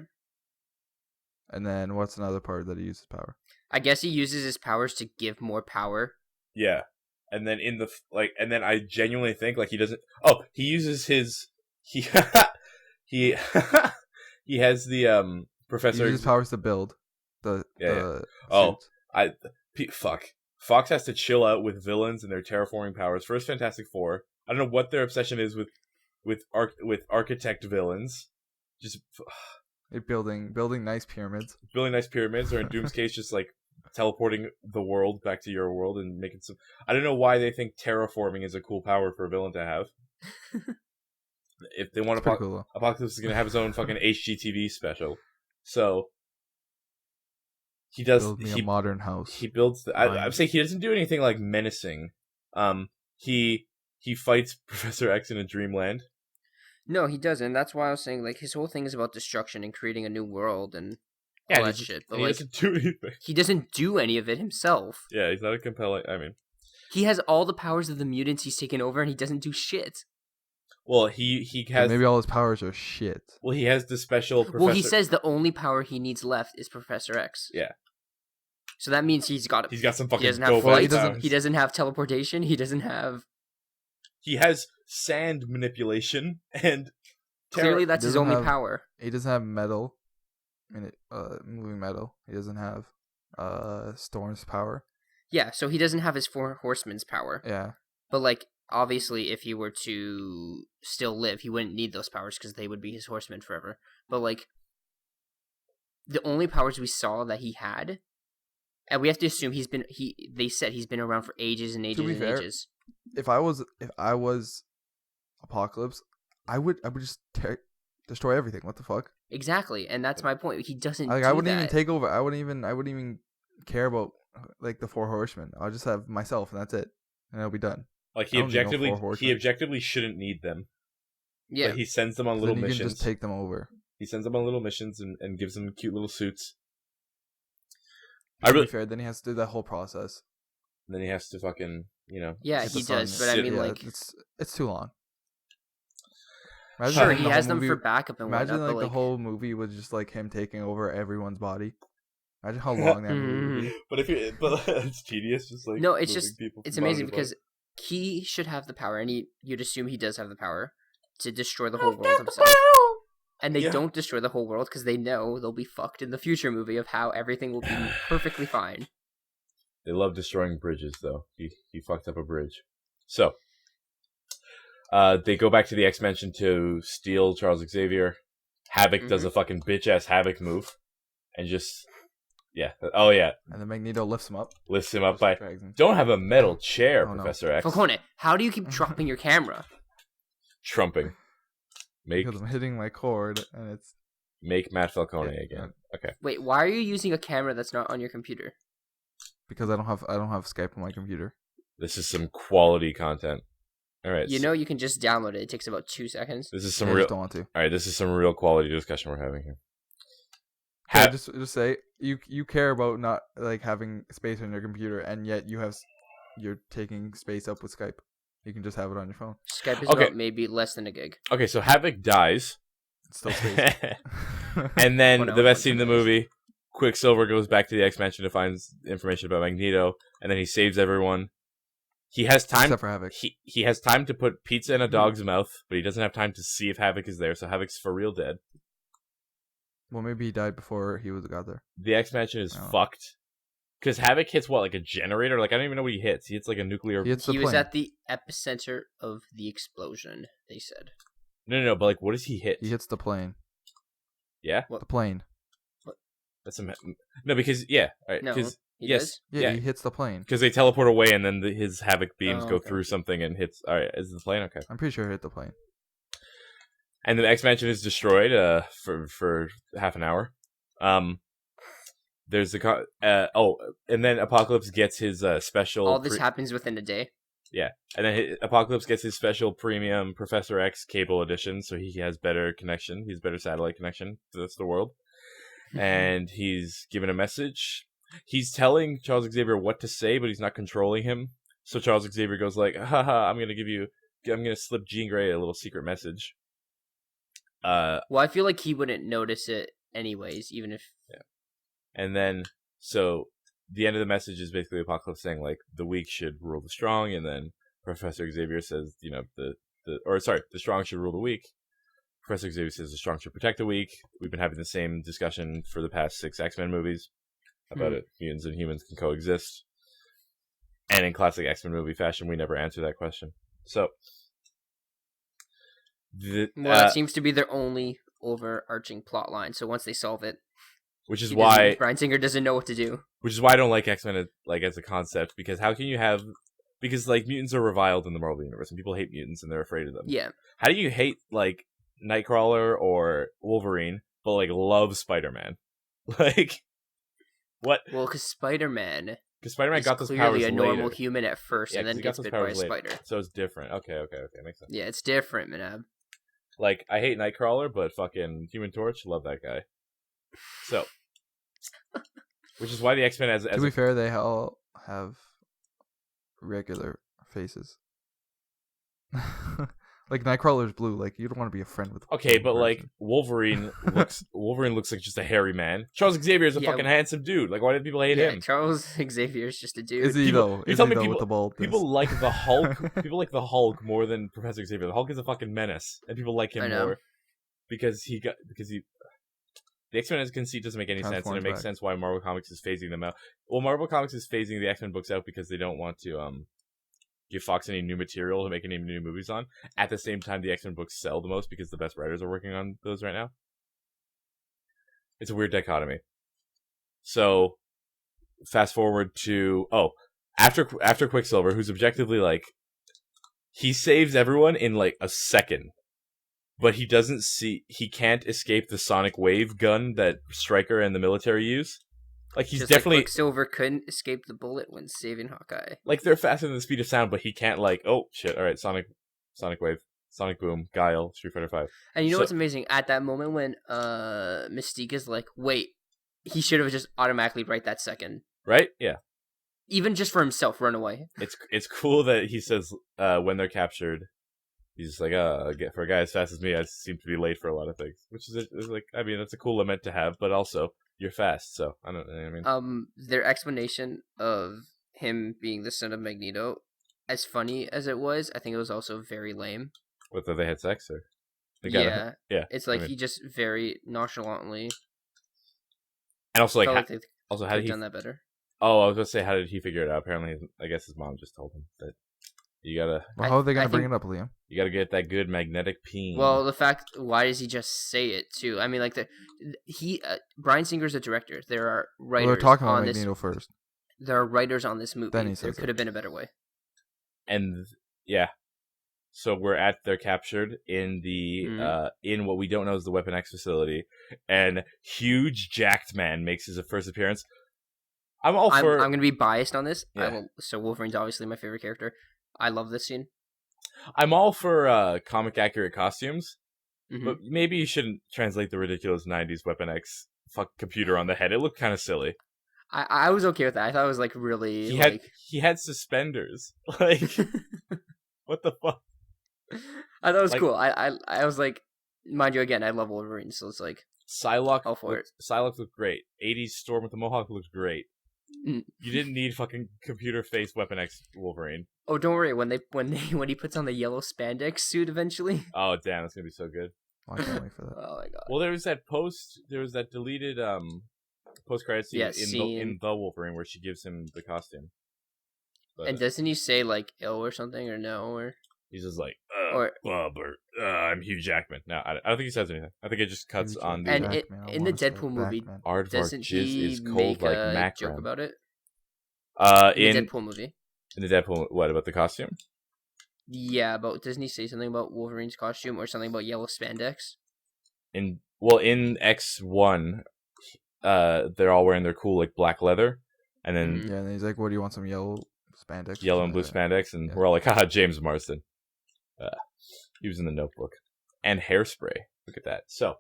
And then what's another part that he uses power? I guess he uses his powers to give more power. Yeah. And then and then I genuinely think like he doesn't. Oh, he uses his he he he has the Professor. He uses powers to build the Oh, suits. Fuck. Fox has to chill out with villains and their terraforming powers. First Fantastic Four. I don't know what their obsession is with architect villains. Just They're building nice pyramids. Building nice pyramids, or in Doom's case, just like teleporting the world back to your world and making some. I don't know why they think terraforming is a cool power for a villain to have. If they want cool, Apocalypse is gonna have his own fucking HGTV special, so he does. Build me a modern house. He builds. I'm saying he doesn't do anything like menacing. He fights Professor X in a dreamland. No, he doesn't. That's why I was saying like his whole thing is about destruction and creating a new world and all that shit. But he doesn't do anything. He doesn't do any of it himself. Yeah, he's not a compelling. I mean, he has all the powers of the mutants he's taken over, and he doesn't do shit. Well, he has. Maybe all his powers are shit. Well, he has the special. Well, he says the only power he needs left is Professor X. Yeah. So that means he's got some fucking. He doesn't have flight. He doesn't have teleportation. He doesn't have. He has sand manipulation and. Clearly, that's his only power. He doesn't have metal. Moving metal. He doesn't have Storm's power. Yeah, so he doesn't have his Four Horsemen's power. Yeah. But like, obviously, if he were to still live, he wouldn't need those powers because they would be his horsemen forever. But like, the only powers we saw that he had, and we have to assume they said he's been around for ages and ages and ages. If I was Apocalypse, I would just destroy everything. What the fuck? Exactly, and that's my point. He doesn't. I wouldn't even take over. I wouldn't even care about like the Four Horsemen. I'll just have myself, and that's it, and it'll be done. Like he objectively shouldn't need them. Yeah, but he sends them on little missions. He can just take them over. He sends them on little missions and gives them cute little suits. To be fair, then he has to do that whole process. And then he has to fucking, Yeah, he does, but I mean, like, it's too long. Sure, he has them for backup and whatnot. Imagine the whole movie was just like him taking over everyone's body. Imagine how long that movie would be. But it's tedious, just like no, it's amazing because he should have the power, and you'd assume he does have the power to destroy the whole world himself. And they don't destroy the whole world because they know they'll be fucked in the future movie of how everything will be perfectly fine. They love destroying bridges, though. He fucked up a bridge. So, they go back to the X-Mansion to steal Charles Xavier. Havoc does a fucking bitch-ass Havoc move. And just... Yeah. Oh, yeah. And then Magneto lifts him up. By... Don't have a metal chair, Professor X. Falcone, how do you keep dropping your camera? Trumping. Because I'm hitting my cord, and it's... Make Matt Falcone again. Okay. Wait, why are you using a camera that's not on your computer? Because I don't have Skype on my computer. This is some quality content. All right. You can just download it. It takes about 2 seconds. This is some real. Don't want to. All right. This is some real quality discussion we're having here. Just say you care about not like having space on your computer, and yet you're taking space up with Skype. You can just have it on your phone. Skype is about maybe less than a gig. Okay, so Havoc dies. It's still space. And then the best scene in the movie, Quicksilver goes back to the X-Mansion to find information about Magneto, and then he saves everyone. He has time. Except for Havoc. He has time to put pizza in a dog's mouth, but he doesn't have time to see if Havoc is there, so Havoc's for real dead. Well, maybe he died before he got there. The X-Mansion is fucked. Because Havoc hits what, like a generator? Like, I don't even know what he hits. He hits like a nuclear... He was at the epicenter of the explosion, they said. No, but like, what does he hit? He hits the plane. Yeah? What? The plane. What? That's No, because, yeah. All right, no, yes. Yeah, he hits the plane. Because they teleport away and then his Havoc beams go through something and hits... Alright, is it the plane? Okay. I'm pretty sure he hit the plane. And the X-Mansion is destroyed for half an hour. There's the and then Apocalypse gets his special. All this happens within a day. Yeah, and then Apocalypse gets his special premium Professor X cable edition, so he has better connection. He's better satellite connection to the world, and he's given a message. He's telling Charles Xavier what to say, but he's not controlling him. So Charles Xavier goes like, "Haha, I'm gonna give you gonna slip Jean Grey a little secret message. Well, I feel like he wouldn't notice it anyways, even if. Yeah. And then, so the end of the message is basically Apocalypse saying like the weak should rule the strong, and then Professor Xavier says, you know, the strong should rule the weak. Professor Xavier says the strong should protect the weak. We've been having the same discussion for the past 6 X-Men movies about it. Mutants and humans can coexist. And in classic X-Men movie fashion, we never answer that question. So, that seems to be their only overarching plot line. So once they solve it, which is why Bryan Singer doesn't know what to do. Which is why I don't like X-Men as a concept, because how can you have... Because, like, mutants are reviled in the Marvel Universe, and people hate mutants, and they're afraid of them. Yeah. How do you hate, like, Nightcrawler or Wolverine, but, like, love Spider-Man? Like, what? Well, because Spider-Man got those powers clearly a normal later. human at first, and then gets bit by a spider. So it's different. Okay, makes sense. Yeah, it's different, Manab. Like, I hate Nightcrawler, but fucking Human Torch, love that guy. So, which is why the X-Men as to be fair, they all have regular faces. Like Nightcrawler's blue. Like you don't want to be a friend with. Okay, but like Wolverine looks like just a hairy man. Charles Xavier is a fucking handsome dude. Like why do people hate him? Charles Xavier is just a dude. Is he though? You tell me with the bald people like the Hulk. People like the Hulk more than Professor Xavier. The Hulk is a fucking menace, and people like him more because he. The X-Men as conceit doesn't make any sense, and it makes sense why Marvel Comics is phasing them out. Well, Marvel Comics is phasing the X-Men books out because they don't want to give Fox any new material to make any new movies on. At the same time, the X-Men books sell the most because the best writers are working on those right now. It's a weird dichotomy. So, fast forward to after Quicksilver, who's objectively like he saves everyone in like a second. But he can't escape the sonic wave gun that Stryker and the military use. Like he's just definitely like Quicksilver couldn't escape the bullet when saving Hawkeye. Like they're faster than the speed of sound, but he can't like all right, sonic wave, sonic boom, Guile, Street Fighter 5. And you know what's amazing? At that moment when Mystique is like, wait, he should have just automatically right that second. Right? Yeah. Even just for himself, run away. It's cool that he says when they're captured. He's just like, for a guy as fast as me, I seem to be late for a lot of things. Which is like, I mean, that's a cool lament to have, but also, you're fast, so, I don't know what I mean. Their explanation of him being the son of Magneto, as funny as it was, I think it was also very lame. Whether they had sex, or? Yeah. It's like, he just very nonchalantly... And also, like, how did he... done that better. Oh, I was going to say, how did he figure it out? Apparently, I guess his mom just told him that you gotta... Well, how are they going to bring it up, Liam? You gotta get that good magnetic peen. Well, why does he just say it too? I mean, like Bryan Singer's a director. There are writers. Well, they're talking about Magneto first. There are writers on this movie. Then he says there could have been a better way. And yeah, so they're captured in the in what we don't know is the Weapon X facility, and huge jacked man makes his first appearance. I'm going to be biased on this. Yeah. So Wolverine's obviously my favorite character. I love this scene. I'm all for comic accurate costumes, Mm-hmm. but maybe you shouldn't translate the ridiculous 90s Weapon X computer on the head. It looked kind of silly. I was okay with that. I thought it was like really. He had suspenders. Like, what the fuck? I thought it was cool. I was like, mind you, again, I love Wolverine, so it's like Psylocke. All for it. Psylocke looked great. 80s Storm with the Mohawk looked great. You didn't need fucking computer face Weapon X Wolverine. Oh, don't worry. When he puts on the yellow spandex suit eventually. Oh damn, that's gonna be so good. I can't wait for that. Oh my god. Well, there was that deleted post credit scene in the Wolverine where she gives him the costume. But, and doesn't he say like ill or something or no or? He's just like, I'm Hugh Jackman. No, I don't think he says anything. I think it just cuts on the... And in the Deadpool movie, doesn't he make a joke about it? In the Deadpool movie. In the Deadpool, what, about the costume? Yeah, doesn't he say something about Wolverine's costume or something about yellow spandex? In X1, they're all wearing their cool, like, black leather. And then... Yeah, and he's like, what do you want, some yellow spandex? Yellow and blue spandex, and we're all like, haha, James Marsden. He was in the Notebook. And Hairspray. Look at that. So,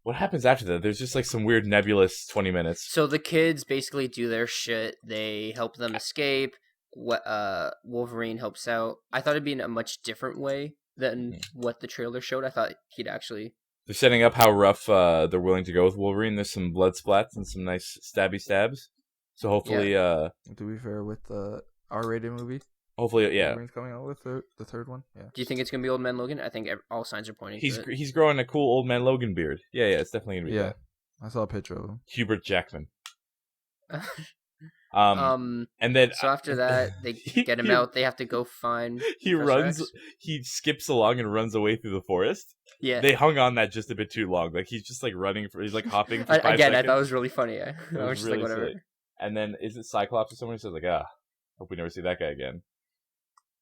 what happens after that? There's just like some weird nebulous 20 minutes. So the kids basically do their shit. They help them escape. Wolverine helps out. I thought it'd be in a much different way than what the trailer showed. I thought he'd actually. They're setting up how rough they're willing to go with Wolverine. There's some blood splats and some nice stabby stabs. So hopefully, To be fair, with the R-rated movie, hopefully, yeah. Wolverine's coming out with the third one. Yeah. Do you think it's gonna be Old Man Logan? I think all signs are pointing. He's to it. he's growing a cool old man Logan beard. Yeah, it's definitely gonna be that. I saw a picture of him. Hubert Jackman. And then so after that, they get him out. They have to go find. He skips along and runs away through the forest. Yeah, they hung on that just a bit too long. Like he's just like running he's like hopping for 5 again, seconds. I thought it was really funny. I was just really like, whatever. silly. And then is it Cyclops or someone who says like, hope we never see that guy again.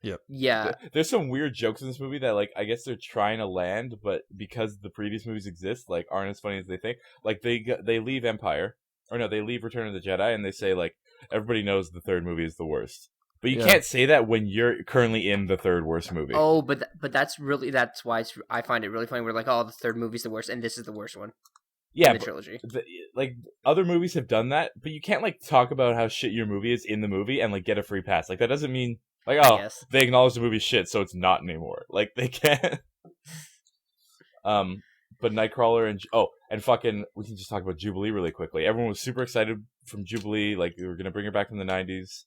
Yep. Yeah. There's some weird jokes in this movie that like I guess they're trying to land, but because the previous movies exist, like aren't as funny as they think. Like they leave Empire, or no, they leave Return of the Jedi, and they say like everybody knows the third movie is the worst. But you can't say that when you're currently in the third worst movie. Oh, but that's why I find it really funny. We're like, oh, the third movie's the worst, and this is the worst one. Yeah, in the trilogy. Like other movies have done that, but you can't like talk about how shit your movie is in the movie and like get a free pass. Like that doesn't mean like they acknowledge the movie's shit, so it's not anymore. Like they can't. But Nightcrawler and fucking we can just talk about Jubilee really quickly. Everyone was super excited from Jubilee, like they were gonna bring her back from the 90s.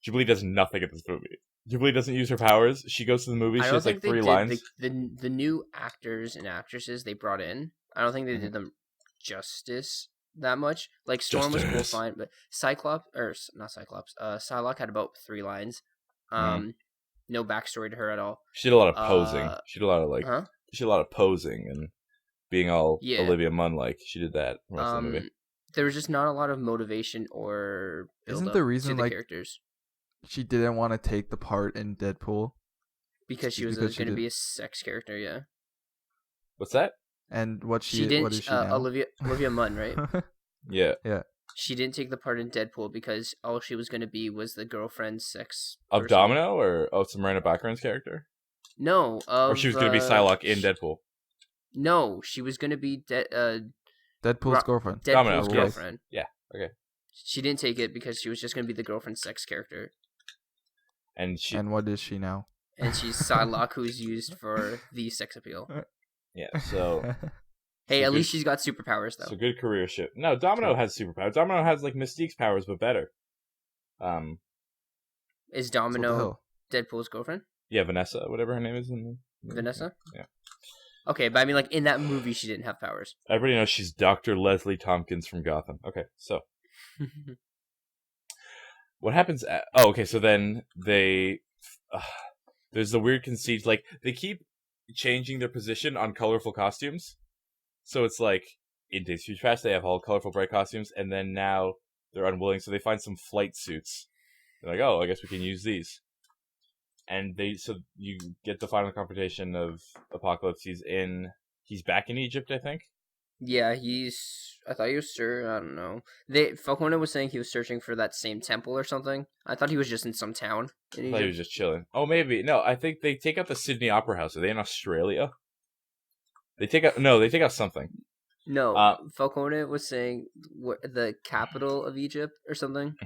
Jubilee does nothing in this movie. Jubilee doesn't use her powers. She goes to the movie. She has like 3 lines. The new actors and actresses they brought in, I don't think they did them justice that much. Like Storm was cool, fine, but Psylocke had about 3 lines. No backstory to her at all. She did a lot of posing. She did a lot of she did a lot of posing and being all Olivia Munn like. She did that most of the movie. There was just not a lot of motivation or build Isn't the reason to the characters. She didn't want to take the part in Deadpool because she was going to be a sex character? Yeah. What's that? And what she didn't. What is she now? Olivia Munn, right? Yeah. She didn't take the part in Deadpool because all she was going to be was the girlfriend sex of person. Domino or some Miranda Baccarin's character. No, or she was going to be Psylocke in Deadpool. No, she was going to be Deadpool's girlfriend. Deadpool's girlfriend. Yeah. Okay. She didn't take it because she was just going to be the girlfriend sex character. And what is she now? And she's Psylocke, who's used for the sex appeal. Yeah, so... Hey, at least she's got superpowers, though. It's a good career ship. No, Domino has superpowers. Domino has, like, Mystique's powers, but better. Is Domino Deadpool's girlfriend? Yeah, Vanessa, whatever her name is. Vanessa? Yeah. Okay, but I mean, like, in that movie, she didn't have powers. Everybody knows she's Dr. Leslie Tompkins from Gotham. Okay, so... What happens so then they... there's the weird conceit, like, they keep changing their position on colorful costumes. So it's like, in Days of Future Past, they have all colorful, bright costumes, and then now they're unwilling, so they find some flight suits. They're like, I guess we can use these. And so you get the final confrontation of Apocalypse. He's back in Egypt, I think? Yeah, I thought he was I don't know. Falcone was saying he was searching for that same temple or something. I thought he was just in some town in Egypt. I thought he was just chilling. Oh, maybe. No, I think they take out the Sydney Opera House. Are they in Australia? They take out something. No, Falcone was saying the capital of Egypt or something.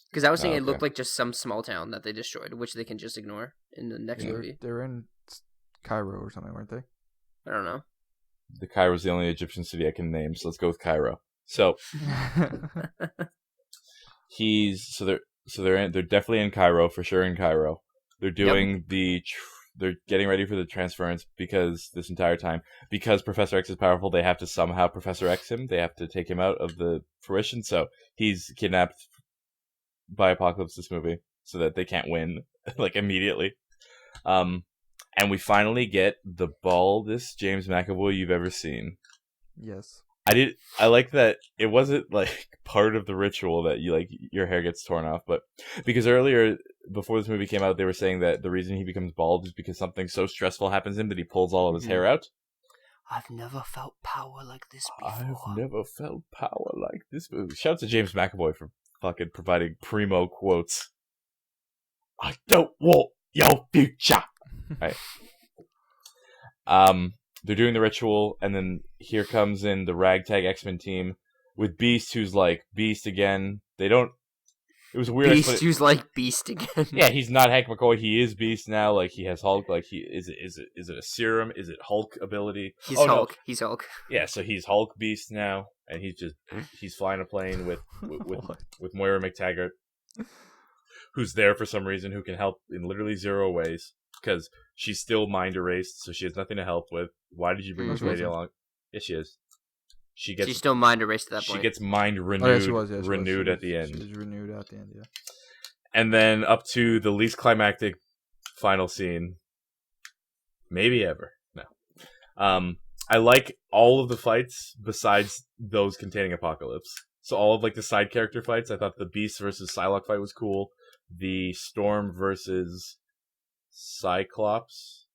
Because I was saying it looked like just some small town that they destroyed, which they can just ignore in the next movie. They were in Cairo or something, weren't they? I don't know. The Cairo's the only Egyptian city I can name, so let's go with Cairo. So they're definitely in Cairo, for sure in Cairo. They're doing they're getting ready for the transference because this entire time, because Professor X is powerful, they have to somehow Professor X him. They have to take him out of the fruition, so he's kidnapped by Apocalypse this movie so that they can't win like immediately. And we finally get the baldest James McAvoy you've ever seen. Yes. I like that it wasn't like part of the ritual that you like your hair gets torn off, but because earlier before this movie came out, they were saying that the reason he becomes bald is because something so stressful happens to him that he pulls all of his hair out. I've never felt power like this before. I've never felt power like this before. Shout out to James McAvoy for fucking providing primo quotes. I don't want your future. Right. They're doing the ritual, and then here comes in the ragtag X-Men team with Beast, who's like Beast again. They don't It was a weird. Beast who's like Beast again. Yeah, he's not Hank McCoy. He is Beast now. Like he has Hulk. Like is it a serum? Is it Hulk ability? He's Hulk. No. He's Hulk. Yeah, so he's Hulk Beast now, and he's flying a plane with Moira McTaggart, who's there for some reason, who can help in literally zero ways because she's still mind erased, so she has nothing to help with. Why did you bring this lady along? Yes, she is. She's still mind erased at that point. She gets mind renewed. Renewed at the end. She's renewed at the end. Yeah. And then up to the least climactic final scene, maybe ever. No. I like all of the fights besides those containing Apocalypse. So all of like the side character fights. I thought the Beast versus Psylocke fight was cool. The Storm versus Cyclops.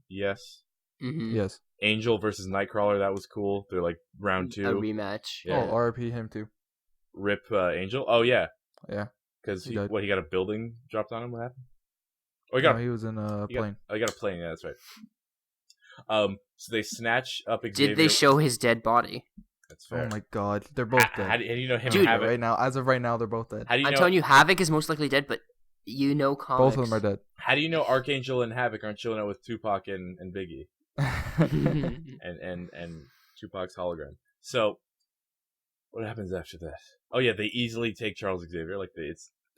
Yes. Mm-hmm. Yes. Angel versus Nightcrawler, that was cool. They're like round 2. A rematch. Yeah. Oh, RP him too. Rip Angel? Oh, yeah. Yeah. Because he got a building dropped on him? What happened? Oh, he was in a plane. He got a plane, yeah, that's right. So they snatch up Xavier. Did they show his dead body? That's fair. Oh my god, they're both dead. How do you know him Dude, and Havoc? Right now, as of right now, they're both dead. How do you I'm know... telling you, Havoc is most likely dead, but comics. Both of them are dead. How do you know Archangel and Havoc aren't chilling out with Tupac and Biggie? and Tupac's hologram. So, what happens after that? Oh yeah, they easily take Charles Xavier.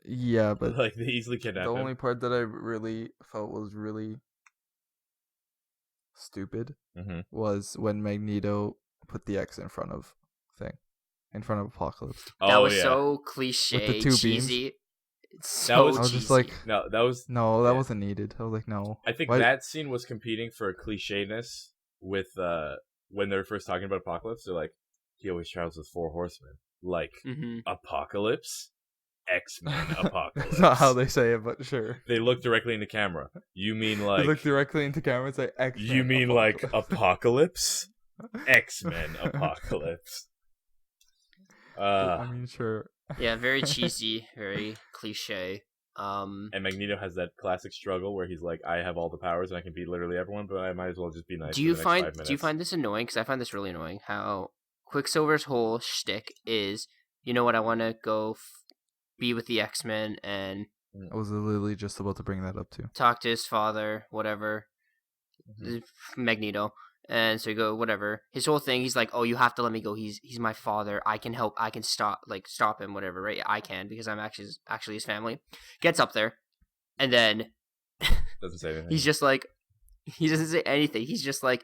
Yeah, but like they easily kidnap him. The only part that I really felt was really stupid was when Magneto put the X in front of Apocalypse. That was so cliche, with the 2 cheesy. Beams. So I was just like, that wasn't needed. I was like, no. I think that scene was competing for clichéness with when they were first talking about Apocalypse. They're like, he always travels with 4 horsemen, like Apocalypse, X-Men, Apocalypse. That's not how they say it, but sure. They look directly into camera. You mean like they look directly into camera and say X-Men? You mean Apocalypse. like Apocalypse, X-Men, Apocalypse? I mean, sure. Yeah, very cheesy, very cliche. And Magneto has that classic struggle where he's like, I have all the powers and I can beat literally everyone, but I might as well just be nice. Do you find this annoying? Because I find this really annoying. How Quicksilver's whole shtick is, you know what? I want to go be with the X-Men and I was literally just about to bring that up too. Talk to his father, whatever. Magneto. And so you go, whatever. His whole thing, he's like, oh, you have to let me go. He's my father. I can help. I can stop him, whatever, right? I can, because I'm actually his family. Gets up there, and then doesn't say anything. He's just like, he doesn't say anything. He's just like,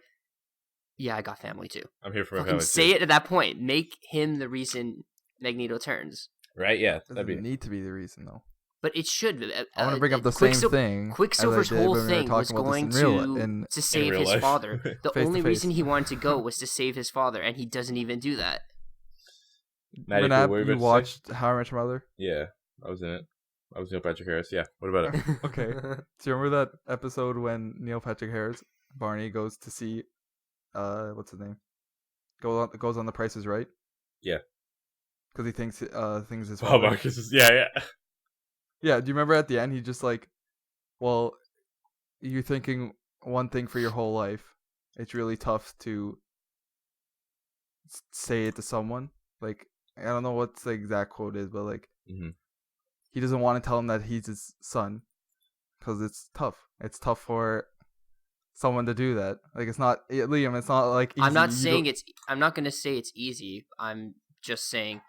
yeah, I got family too. I'm here for my family too. Say it at that point. Make him the reason Magneto turns. Right, yeah. Doesn't need to be the reason, though. But it should. I want to bring up the same thing. Quicksilver's whole thing was going to save his father. The only reason he wanted to go was to save his father, and he doesn't even do that. Manab, you watched How I Met Your Mother? Yeah, I was in it. I was Neil Patrick Harris. Yeah, what about it? Okay. Do you remember that episode when Neil Patrick Harris, Barney, goes to see, what's his name? Goes on The Price is Right? Yeah. Because he thinks his father. Oh, Marcus is, yeah. Yeah, do you remember at the end, he just like, well, you're thinking one thing for your whole life. It's really tough to say it to someone. Like, I don't know what the exact quote is, but like, he doesn't want to tell him that he's his son. Because it's tough. It's tough for someone to do that. Like, it's not, Liam, it's not like easy. I'm not saying I'm not going to say it's easy. I'm just saying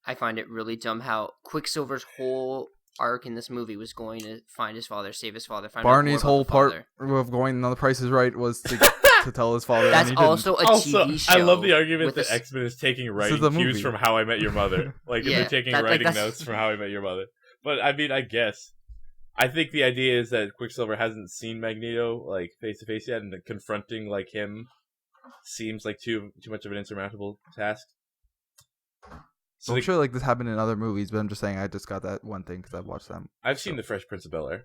I find it really dumb how Quicksilver's whole arc in this movie was going to find his father, save his father. Find Barney's whole part of going on The Price is Right was to tell his father. That's also a TV show. I love the argument that X-Men is taking writing cues from How I Met Your Mother. Like, they're taking writing notes from How I Met Your Mother. But, I mean, I guess. I think the idea is that Quicksilver hasn't seen Magneto, like, face-to-face yet, and confronting, like, him seems like too much of an insurmountable task. So I'm sure like this happened in other movies, but I'm just saying I just got that one thing because I've watched them. I've seen The Fresh Prince of Bel-Air.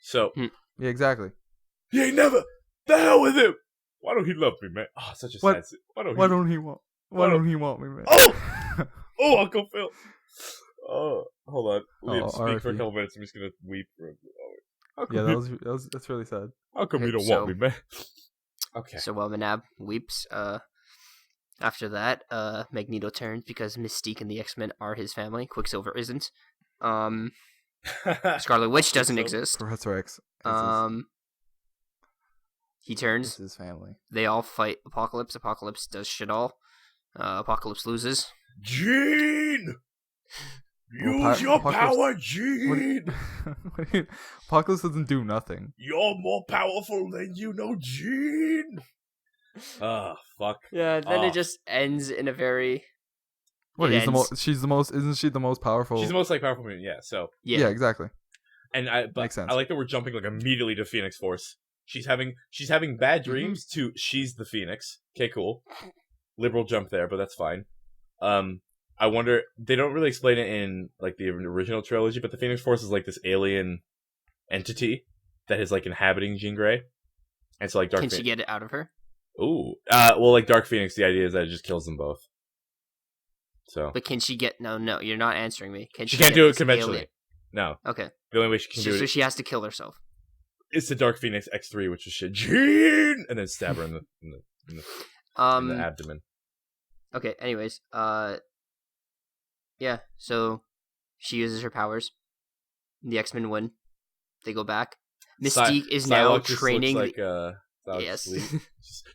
So yeah, exactly. He ain't never. The hell with him. Why don't he love me, man? Oh, such a sad. Why don't he want me, man? Oh, Uncle Phil. Oh, hold on. Liam, speak for a couple minutes. I'm just gonna weep. Yeah, that's really sad. How come you don't want me, man? Okay. So Manab weeps. After that, Magneto turns because Mystique and the X-Men are his family. Quicksilver isn't. Scarlet Witch doesn't exist. Professor X. He turns. It's his family. They all fight Apocalypse. Apocalypse does shit all. Apocalypse loses. Jean! Use your power, Jean! Apocalypse doesn't do nothing. You're more powerful than you know, Jean! Fuck. Yeah, then it just ends in a very... What, she's the most... Isn't she the most powerful? She's the most, powerful mutant, yeah, so... Yeah, exactly. Makes sense. I like that we're jumping, immediately to Phoenix Force. She's having bad dreams to she's the Phoenix. Okay, cool. Liberal jump there, but that's fine. I wonder, they don't really explain it in the original trilogy, but the Phoenix Force is this alien entity that is inhabiting Jean Grey. And so Dark Can she get it out of her? Ooh. Dark Phoenix, the idea is that it just kills them both. So. But can she get No, you're not answering me. She can't do it conventionally. Alien? No. Okay. The only way she can do it. So she has to kill herself. It's the Dark Phoenix X3, which is shit, Jean! And then stab her in the abdomen. Okay, anyways, yeah, so she uses her powers. The X-Men win. They go back. Mystique is now training. Yes.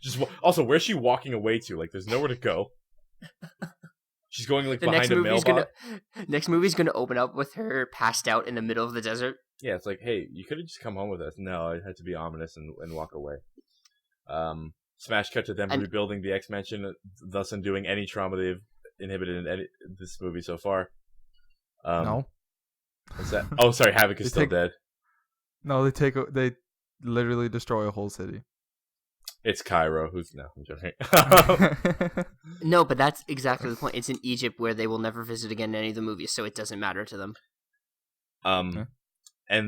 just also, where's she walking away to? There's nowhere to go. She's going behind a mailbox. Next movie's gonna open up with her passed out in the middle of the desert. Yeah, it's hey, you could have just come home with us. No, I had to be ominous and walk away. Smash cut to them rebuilding the X-Mansion, thus undoing any trauma they've inhibited in this movie so far. No. What's that? Oh, sorry, Havoc is still dead. No, they literally destroy a whole city. It's Cairo, I'm joking. No, but that's exactly the point. It's in Egypt where they will never visit again in any of the movies, so it doesn't matter to them. And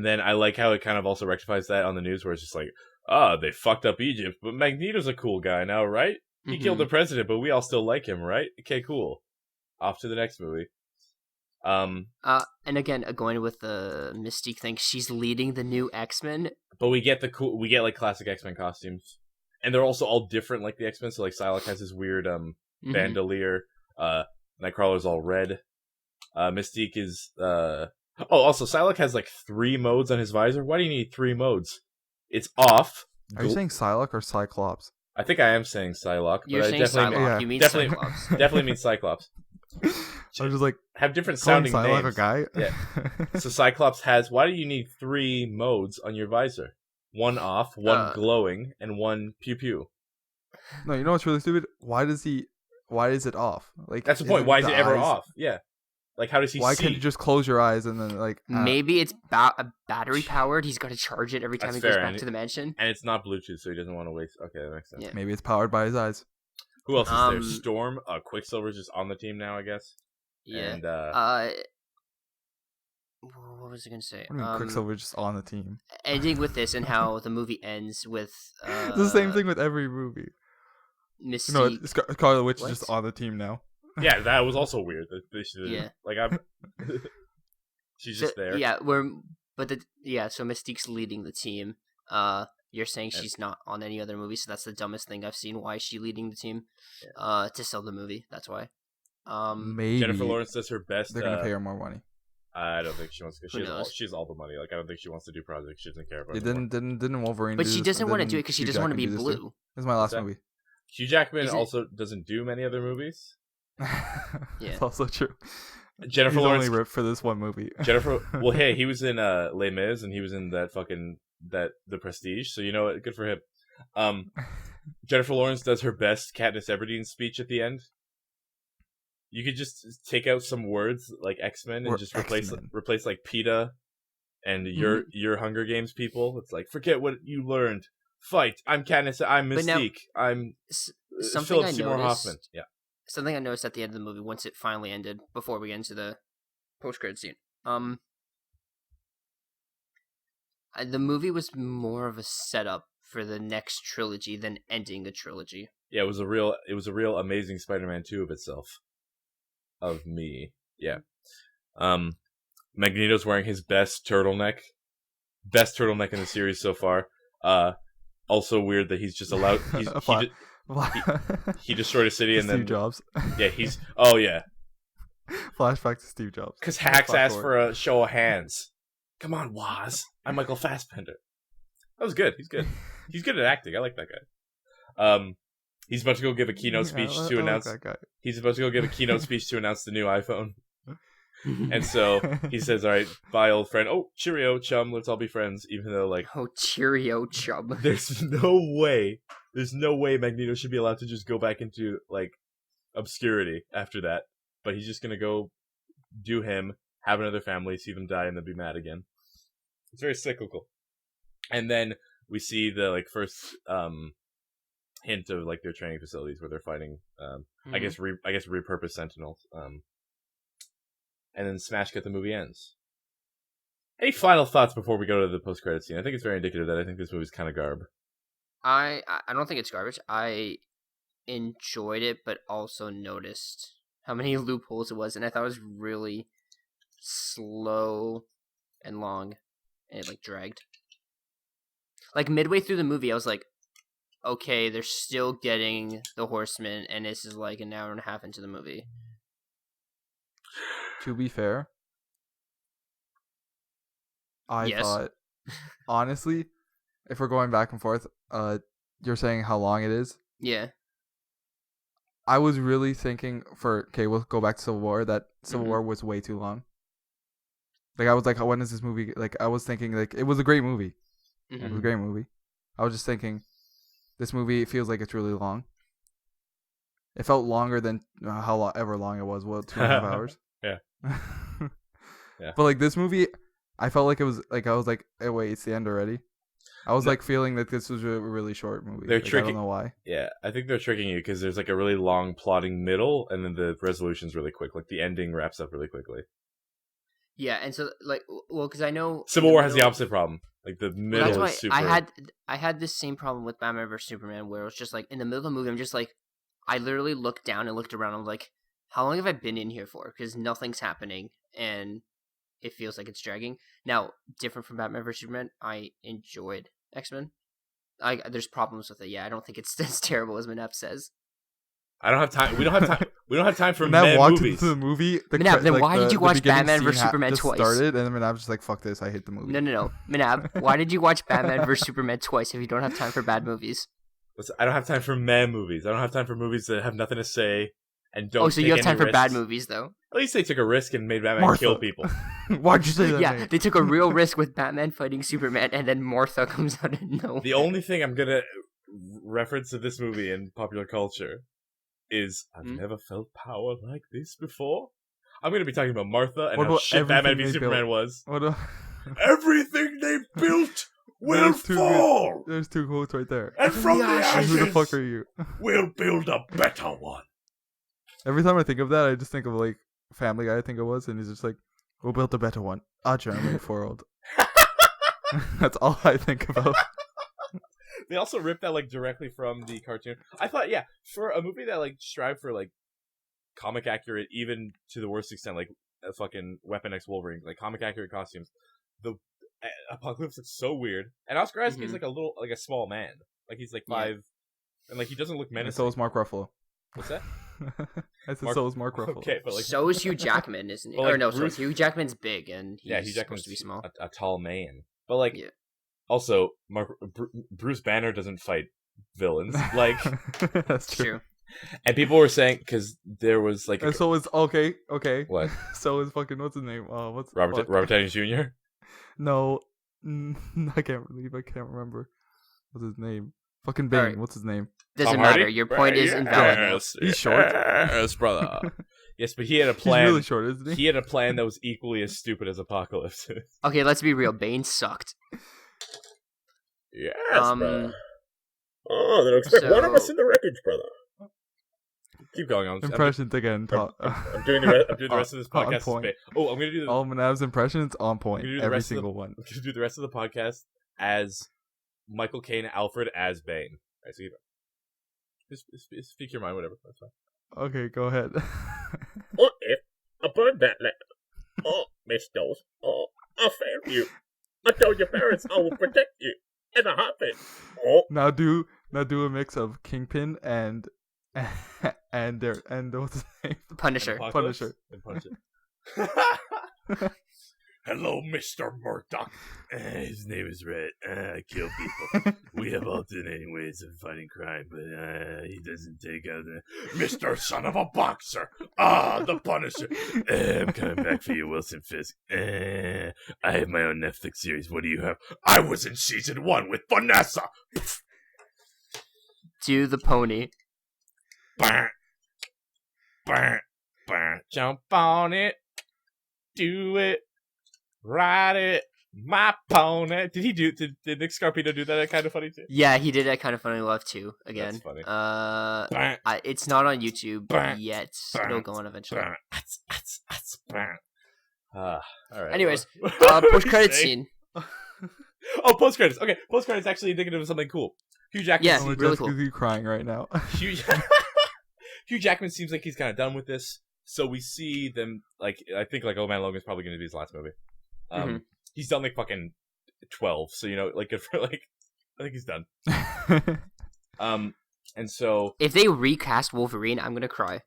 then I like how it kind of also rectifies that on the news where it's just they fucked up Egypt, but Magneto's a cool guy now, right? He killed the president, but we all still like him, right? Okay, cool. Off to the next movie. And again, going with the Mystique thing, she's leading the new X-Men. But we get classic X-Men costumes. And they're also all different like the X-Men, so Psylocke has this weird bandolier. Nightcrawler's all red. Mystique is also Psylocke has 3 modes on his visor. Why do you need 3 modes? It's off. Are you saying Psylocke or Cyclops? I think I am saying Psylocke. You're saying Psylocke. You mean Cyclops. Definitely mean Cyclops. I was just have different sounding Psylocke names. A guy? Yeah. So Cyclops has. Why do you need 3 modes on your visor? 1 off, 1 glowing, and 1 pew pew. No, you know what's really stupid? Why is it off? That's the point. Why is it ever off? Yeah. How does he see? Why can't you just close your eyes and then Maybe it's battery powered. He's got to charge it every time he goes back to the mansion. And it's not Bluetooth, so he doesn't want to waste. Okay, that makes sense. Yeah. Maybe it's powered by his eyes. Who else is there? Storm. Quicksilver's just on the team now, I guess. Yeah. And what was I gonna say? What do you mean Quicksilver's just on the team? Ending with this and how the movie ends with it's the same thing with every movie. Mystique. No, Scarlet Witch is just on the team now. Yeah, that was also weird. Yeah. She's just there. Yeah, so Mystique's leading the team. You're saying she's not on any other movie, so that's the dumbest thing I've seen. Why is she leading the team? To sell the movie. That's why. Maybe Jennifer Lawrence does her best. They're gonna pay her more money. I don't think she wants to. She has all the money. I don't think she wants to do projects. She doesn't care about. It didn't Wolverine. But she doesn't want to do it because she doesn't want to be blue. This is my last movie. Hugh Jackman also doesn't do many other movies. Yeah, it's also true. Jennifer Lawrence only ripped for this one movie. Well, hey, he was in Les Mis and he was in The Prestige. So you know what? Good for him. Jennifer Lawrence does her best Katniss Everdeen speech at the end. You could just take out some words like X-Men and just replace PETA and your Hunger Games people. It's forget what you learned. Fight. I'm Katniss. I'm Mystique. I'm Philip Seymour Hoffman. Yeah. Something I noticed at the end of the movie, once it finally ended, before we get into the post-credit scene, the movie was more of a setup for the next trilogy than ending a trilogy. Yeah, it was a real Amazing Spider-Man 2 of itself. Of me. Yeah. Magneto's wearing his best turtleneck in the series so far. Also weird that he's just allowed. He destroyed a city and then Steve Jobs. Yeah, he's. Oh yeah. Flashback to Steve Jobs. Because Hacks asked for a show of hands. Come on, Woz. I'm Michael Fassbender. That was good. He's good. He's good at acting. I like that guy. He's about to go give a keynote speech to announce. He's about to go give a keynote speech to announce the new iPhone. And so he says, "All right, bye, old friend. Oh, cheerio, chum. Let's all be friends." Even though, like, oh, cheerio, chum. There's no way Magneto should be allowed to just go back into like obscurity after that. But he's just gonna go do him, have another family, see them die, and then be mad again. It's very cyclical. And then we see the like first hint of like their training facilities where they're fighting. I guess repurposed Sentinels. And then smash cut, the movie ends. Any final thoughts before we go to the post-credit scene? I think it's very indicative that I think this movie's kind of garb. I don't think it's garbage. I enjoyed it, but also noticed how many loopholes it was, and I thought it was really slow and long, and it like dragged. Like midway through the movie, I was like, okay, they're still getting the Horsemen, and this is like an hour and a half into the movie. To be fair, I thought, honestly, if we're going back and forth, you're saying how long it is? Yeah. I was really thinking we'll go back to Civil War, that Civil War was way too long. Like, I was like, when is this movie? Like, I was thinking, like, it was a great movie. Mm-hmm. It was a great movie. I was just thinking, this movie feels like it's really long. It felt longer than however long it was. 2.5 hours? Yeah. Yeah. But like this movie, I felt like it was like, I was like, hey, wait, it's the end already. I was like feeling that this was a really short movie. They're I don't know why. Yeah, I think they're tricking you because there's like a really long plotting middle, and then the resolution's really quick. Like the ending wraps up really quickly. Yeah, and so like, well, because I know Civil War has the opposite problem. Like the middle is super. I had this same problem with Batman vs Superman, where it was just like in the middle of the movie, I'm just like, I literally looked down and looked around. I'm like, how long have I been in here for? Because nothing's happening, and it feels like it's dragging. Now, different from Batman vs Superman, I enjoyed X-Men. There's problems with it. Yeah, I don't think it's as terrible as Manap says. I don't have time. We don't have time. We don't have time for Manap walked movies. into the movie. Manap, then why did you watch Batman vs Superman twice? Started, and then Manap was just like, "Fuck this! I hate the movie." No. Manap, why did you watch Batman vs Superman twice if you don't have time for bad movies? I don't have time for movies. I don't have time for movies that have nothing to say and don't. Oh, so you have time for risks. bad movies, though. At least they took a risk and made Batman kill people. Why'd you say that? Yeah, they took a real risk with Batman fighting Superman, and then Martha comes out of nowhere. The only thing I'm gonna reference to this movie in popular culture is I've never felt power like this before. I'm gonna be talking about Martha and how shit Batman v Superman was. Everything they built will fall. There's two quotes right there. And from the ashes, who the fuck are you? We'll build a better one. Every time I think of that, I just think of like Family Guy. I think it was, and he's just like, "We'll build a better one." Jeremy Ford. That's all I think about. They also ripped that like directly from the cartoon. I thought, yeah, for a movie that like strived for like comic accurate, even to the worst extent, like a fucking Weapon X Wolverine, like comic accurate costumes. The Apocalypse looks so weird, and Oscar Isaac is like a small man, like he's like 5, and like he doesn't look menacing. And so is Mark Ruffalo. What's that? I said so is Mark Ruffalo. Okay, but like so is Hugh Jackman, isn't he? Like, or no, Bruce... Hugh Jackman's big, and he's supposed to be small. A tall man, but like also Bruce Banner doesn't fight villains. Like that's true. And people were saying because there was like, and so is okay. What? So is fucking what's his name? Robert Downey Jr. No, I can't remember. What's his name? Fucking Bane. Right. What's his name? Doesn't matter. Your point is invalid. Yes, he's short. Yes, brother. Yes, but he had a plan. He's really short, isn't he? He had a plan that was equally as stupid as Apocalypse. Okay, let's be real. Bane sucked. Yes, brother. Oh, then expect one of us in the wreckage, brother. Keep going on. Impressions again. I'm doing the rest of this podcast. Oh, I'm gonna do all Manav's impressions on point. Every single one. I'm gonna do the rest of the podcast as Michael Caine, Alfred as Bane. I see. Just speak your mind, whatever. That's fine. Okay, go ahead. What if I burned that letter? Oh, Miss Dawes. Oh, I failed you. I told your parents I will protect you. In a heartbeat. Oh. Now do a mix of Kingpin and what's his name? Punisher. Punisher. punch it. Hello, Mr. Murdoch. His name is Red. I kill people. We have alternating ways of fighting crime, but he doesn't take out Mr. Son of a Boxer. The Punisher. I'm coming back for you, Wilson Fisk. I have my own Netflix series. What do you have? I was in season 1 with Vanessa. Do the pony. Bah. Bah. Bah. Jump on it. Do it. Ride it, my pony. Did Nick Scarpino do that at Kind of Funny too? Yeah, he did at Kind of Funny Love too. Again, that's funny. It's not on YouTube yet. It'll go on eventually. All right. Anyways, post credit scene. Post credits. Okay, post credits actually indicative of something cool. Hugh Jackman. Yeah, really cool. You're crying right now. Hugh Jackman seems like he's kind of done with this. So we see them I think Old Man Logan's probably going to be his last movie. He's done like fucking 12, so good for I think he's done. And so if they recast Wolverine, I'm gonna cry.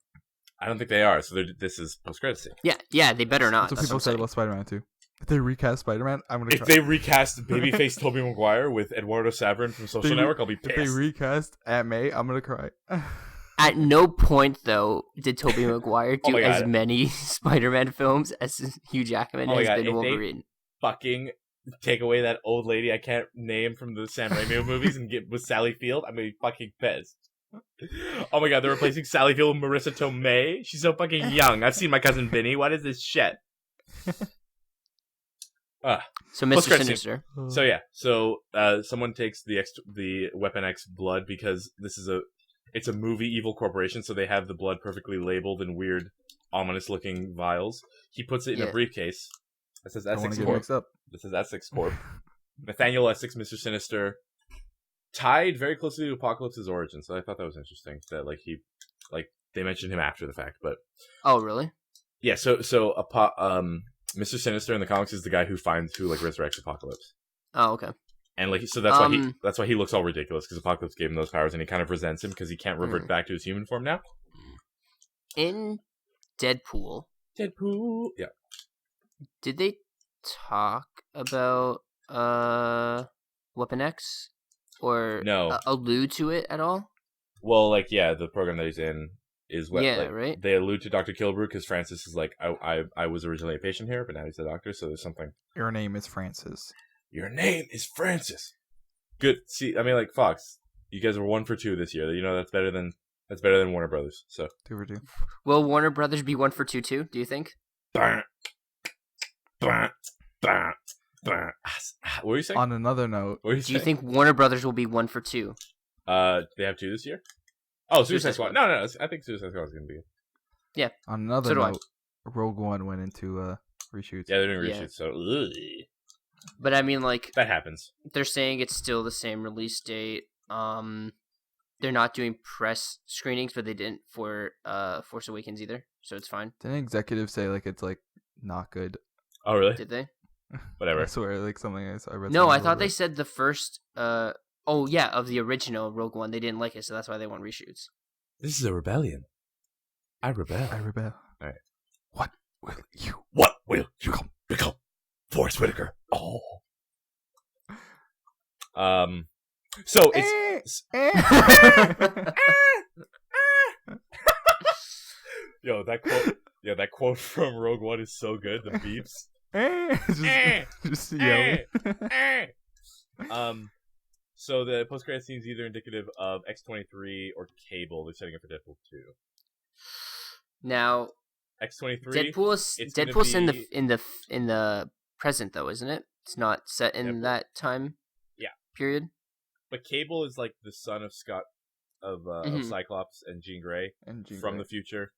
I don't think they are. So this is post credits scene. Yeah, they better not. That's what people said about Spider-Man too. If they recast Spider-Man, I'm gonna cry. If they recast babyface Tobey Maguire with Eduardo Saverin from Social Network, I'll be pissed. If they recast Aunt May, I'm gonna cry. At no point, though, did Tobey Maguire do as many Spider-Man films as Hugh Jackman has been Wolverine. Fucking take away that old lady I can't name from the Sam Raimi movies and get with Sally Field, I'm gonna be fucking pissed. Oh my god, they're replacing Sally Field with Marissa Tomei? She's so fucking young. I've seen My Cousin Vinny. What is this shit? So Mr. Sinister. So someone takes the Weapon X blood because it's a movie evil corporation, so they have the blood perfectly labeled in weird, ominous-looking vials. He puts it in a briefcase. That says Essex Corp. This is Essex Corp. Nathaniel Essex, Mr. Sinister, tied very closely to Apocalypse's origin. So I thought that was interesting. That they mentioned him after the fact, but oh really? Yeah. So Mr. Sinister in the comics is the guy who resurrects Apocalypse. Oh okay. And so that's why he looks all ridiculous, because Apocalypse gave him those powers, and he kind of resents him because he can't revert back to his human form now. In Deadpool, yeah. Did they talk about Weapon X or no allude to it at all? Well, the program that he's in is right. They allude to Dr. Kilbrew because Francis is I was originally a patient here, but now he's a doctor, so there's something. Your name is Francis. Your name is Francis. Good. See, I mean, Fox, you guys were 1 for 2 this year. That's better than Warner Brothers. So 2 for 2. Will Warner Brothers be 1 for 2 too? Do you think? What were you saying? On another note, do you think Warner Brothers will be 1 for 2? They have 2 this year. Oh, Suicide Squad. No. I think Suicide Squad is going to be. Yeah. On another note, Rogue One went into reshoots. Yeah, they're doing reshoots. So. But I mean, that happens. They're saying it's still the same release date. They're not doing press screenings, but they didn't for Force Awakens either, so it's fine. Didn't executives say it's not good? Oh really? Did they? Whatever. I swear, something I read. No, I thought they said the first. Of the original Rogue One, they didn't like it, so that's why they want reshoots. This is a rebellion. I rebel. All right. What will you become? Forrest Whitaker. Oh. So it's Yo, that quote from Rogue One is so good. The beeps. just yelling. So the post-credit scene is either indicative of X-23 or Cable. They're setting up for Deadpool 2. Now, X-23. Deadpool's in the present though, isn't it? It's not set in that time. Yeah. Period. But Cable is the son of Scott of Cyclops and Jean Grey from the future.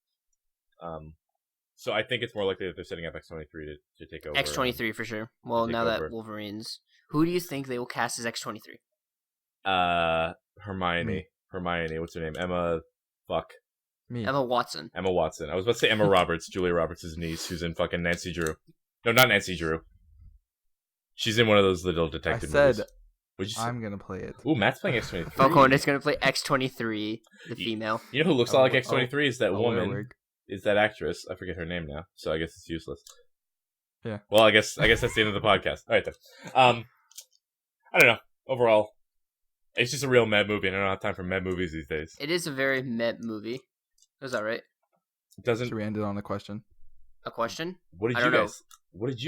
So I think it's more likely that they're setting up X-23 to take over. X-23 for sure. Well, now that Wolverine's, who do you think they will cast as X-23? Hermione. Hermione. What's her name? Emma. Fuck. Me. Emma Watson. Emma Watson. I was about to say Emma Roberts, Julia Roberts' niece, who's in fucking Nancy Drew. No, not Nancy Drew. She's in one of those little detective movies. I'm gonna play it. Ooh, Matt's playing X-23. Falcone is gonna play X-23, the female. You know who looks a lot like X-23 is that woman. is that actress. I forget her name now, so I guess it's useless. Yeah. Well, I guess that's the end of the podcast. All right then. I don't know. Overall, it's just a real med movie, and I don't have time for med movies these days. It is a very med movie. Is that right? It doesn't. Should we end it on a question? A question? What did you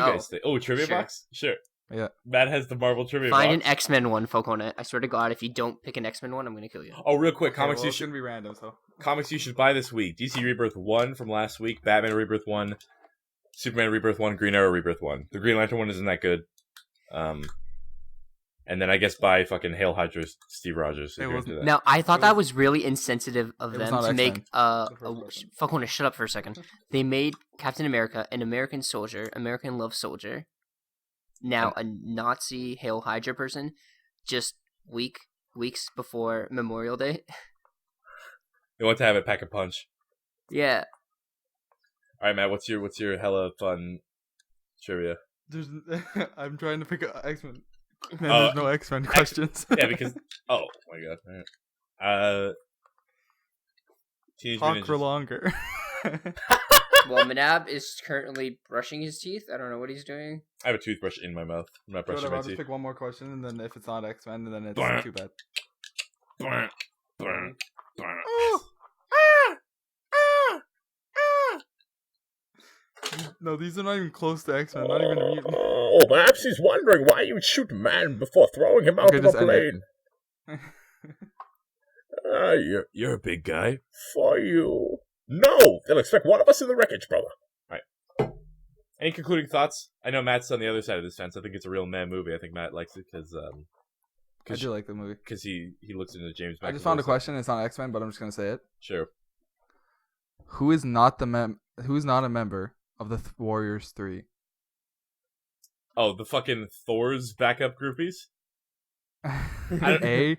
guys think? Oh, trivia box? Sure. Yeah. Matt has the Marvel trivia box. Find an X-Men one, Falcone. I swear to God, if you don't pick an X-Men one, I'm gonna kill you. Oh, real quick, Okay, comics well, you it's should gonna be random. So comics you should buy this week: DC Rebirth 1 from last week, Batman Rebirth 1, Superman Rebirth 1, Green Arrow Rebirth 1. The Green Lantern one isn't that good. And then I guess buy fucking Hail Hydra Steve Rogers. If you're into that. Now, I thought that was really insensitive of them to make X-Men. Falcone, shut up for a second. They made Captain America an American soldier, American love soldier. Now a Nazi Hail Hydra person, just weeks before Memorial Day. They want to have it pack a punch. Yeah. All right, Matt. What's your hella fun trivia? I'm trying to pick X-Men. Man, there's no X-Men questions. Yeah, because oh my god. All right. Teenage Talk Mutant for Ninja- longer. Well, Manab is currently brushing his teeth. I don't know what he's doing. I have a toothbrush in my mouth. I'm not brushing Whatever, my I'll just teeth. pick one more question, and then if it's not X-Men, then it's Blah. too bad. No, these are not even close to X-Men. Not even mutant. Oh, perhaps he's wondering why you would shoot a man before throwing him out Okay, of just a end plane. You're a big guy. For you. No! They'll expect one of us in the wreckage, brother. Right. Any concluding thoughts? I know Matt's on the other side of this fence. I think it's a real man movie. I think Matt likes it because I do like the movie. Because he looks into James McAvoy. I just found a question. It's not X-Men, but I'm just gonna say it. Sure. Who is not a member of the Warriors 3? Oh, the fucking Thor's backup groupies? A.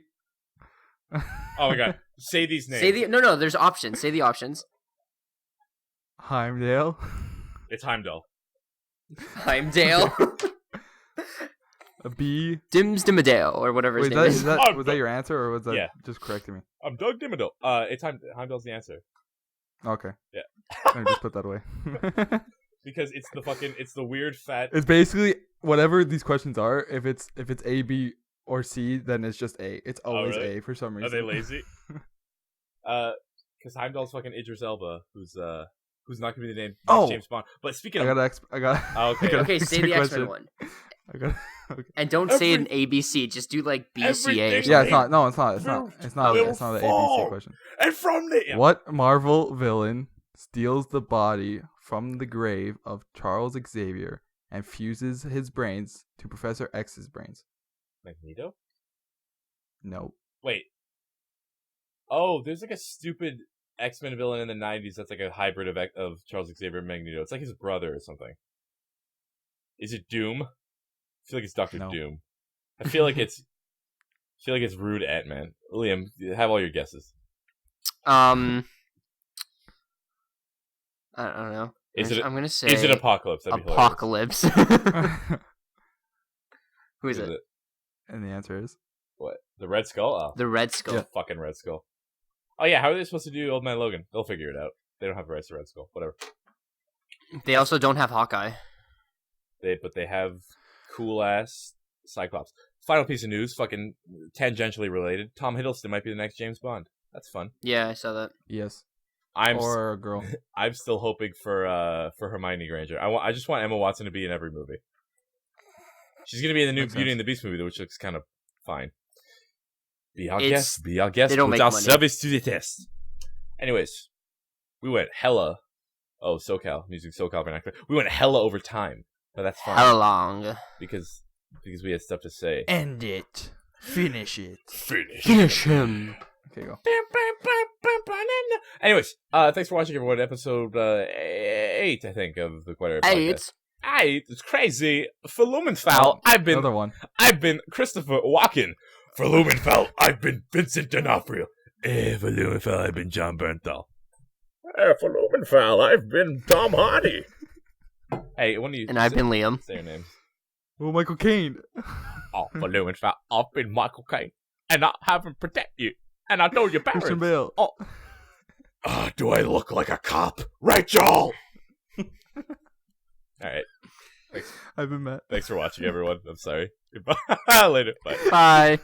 Oh my god. Say these names. No, there's options. Say the options. Heimdall. It's Heimdall. Heimdall. A B. Dimsdimadale, or whatever his Wait, name is. was that your answer, or was that Yeah. just correcting me? I'm Doug Dimmadale. It's Heimdall's the answer. Okay. Yeah. Let me just put that away. Because it's the weird fat. It's basically whatever these questions are. If it's A, B, or C, then it's just A. It's always really? A for some reason. Are they lazy? Because Heimdall's fucking Idris Elba, who's not gonna be the name James Bond. But speaking I of, got. Oh, okay. I got Okay, say the X-Men one. I got. Okay. And don't say an ABC. Just do like BCA or Everything- something. Yeah, it's not. No, it's not. It's not. It's not. Okay. It's not an ABC question. And from the What Marvel villain steals the body from the grave of Charles Xavier and fuses his brains to Professor X's brains? Magneto? No. Wait. Oh, there's like a stupid X-Men villain in the 90s that's like a hybrid of Charles Xavier and Magneto. It's like his brother or something. Is it Doom? I feel like it's Doctor No. Doom. I feel like it's Rude Ant-Man. Liam, have all your guesses. I don't know. I'm gonna say. Is it Apocalypse? That'd be hilarious. Apocalypse. Who is it? And the answer is What? The Red Skull? Oh. The Red Skull. Yeah. Fucking Red Skull. Oh yeah, how are they supposed to do Old Man Logan? They'll figure it out. They don't have the rights to Red Skull. Whatever. They also don't have Hawkeye. But they have cool ass Cyclops. Final piece of news, fucking tangentially related. Tom Hiddleston might be the next James Bond. That's fun. Yeah, I saw that. yes. I'm Or a girl. I'm still hoping for Hermione Granger. I just want Emma Watson to be in every movie. She's gonna be in the new Makes Beauty sense. and the Beast movie, which looks kind of fine. Be our It's- guest. Be our guest. they don't Put make our money. service to the test. Anyways, we went hella. Oh, SoCal music, SoCal vernacular. We went hella over time, but that's fine How long? because we had stuff to say. End it. Finish it. Finish him. Okay, go. Anyways, thanks for watching, everyone. Episode 8, I think, of the Quite Alright Podcast. 8. It's crazy. For Luminfal, Another one. I've been Christopher Walken. For Lumenfeld, I've been Vincent D'Onofrio. For Lumenfeld, I've been John Bernthal. For Lumenfeld, I've been Tom Hardy. Hey, when do you And I've been Liam. say your names? Oh, Michael Caine. Oh, for Lumenfeld, I've been Michael Caine. And I haven't protect you. And I told your parents. Christian Bale. Oh, Do I look like a cop? Right, Joel? Alright. I've been Matt. Thanks for watching, everyone. I'm sorry. Goodbye. Later. Bye. Bye.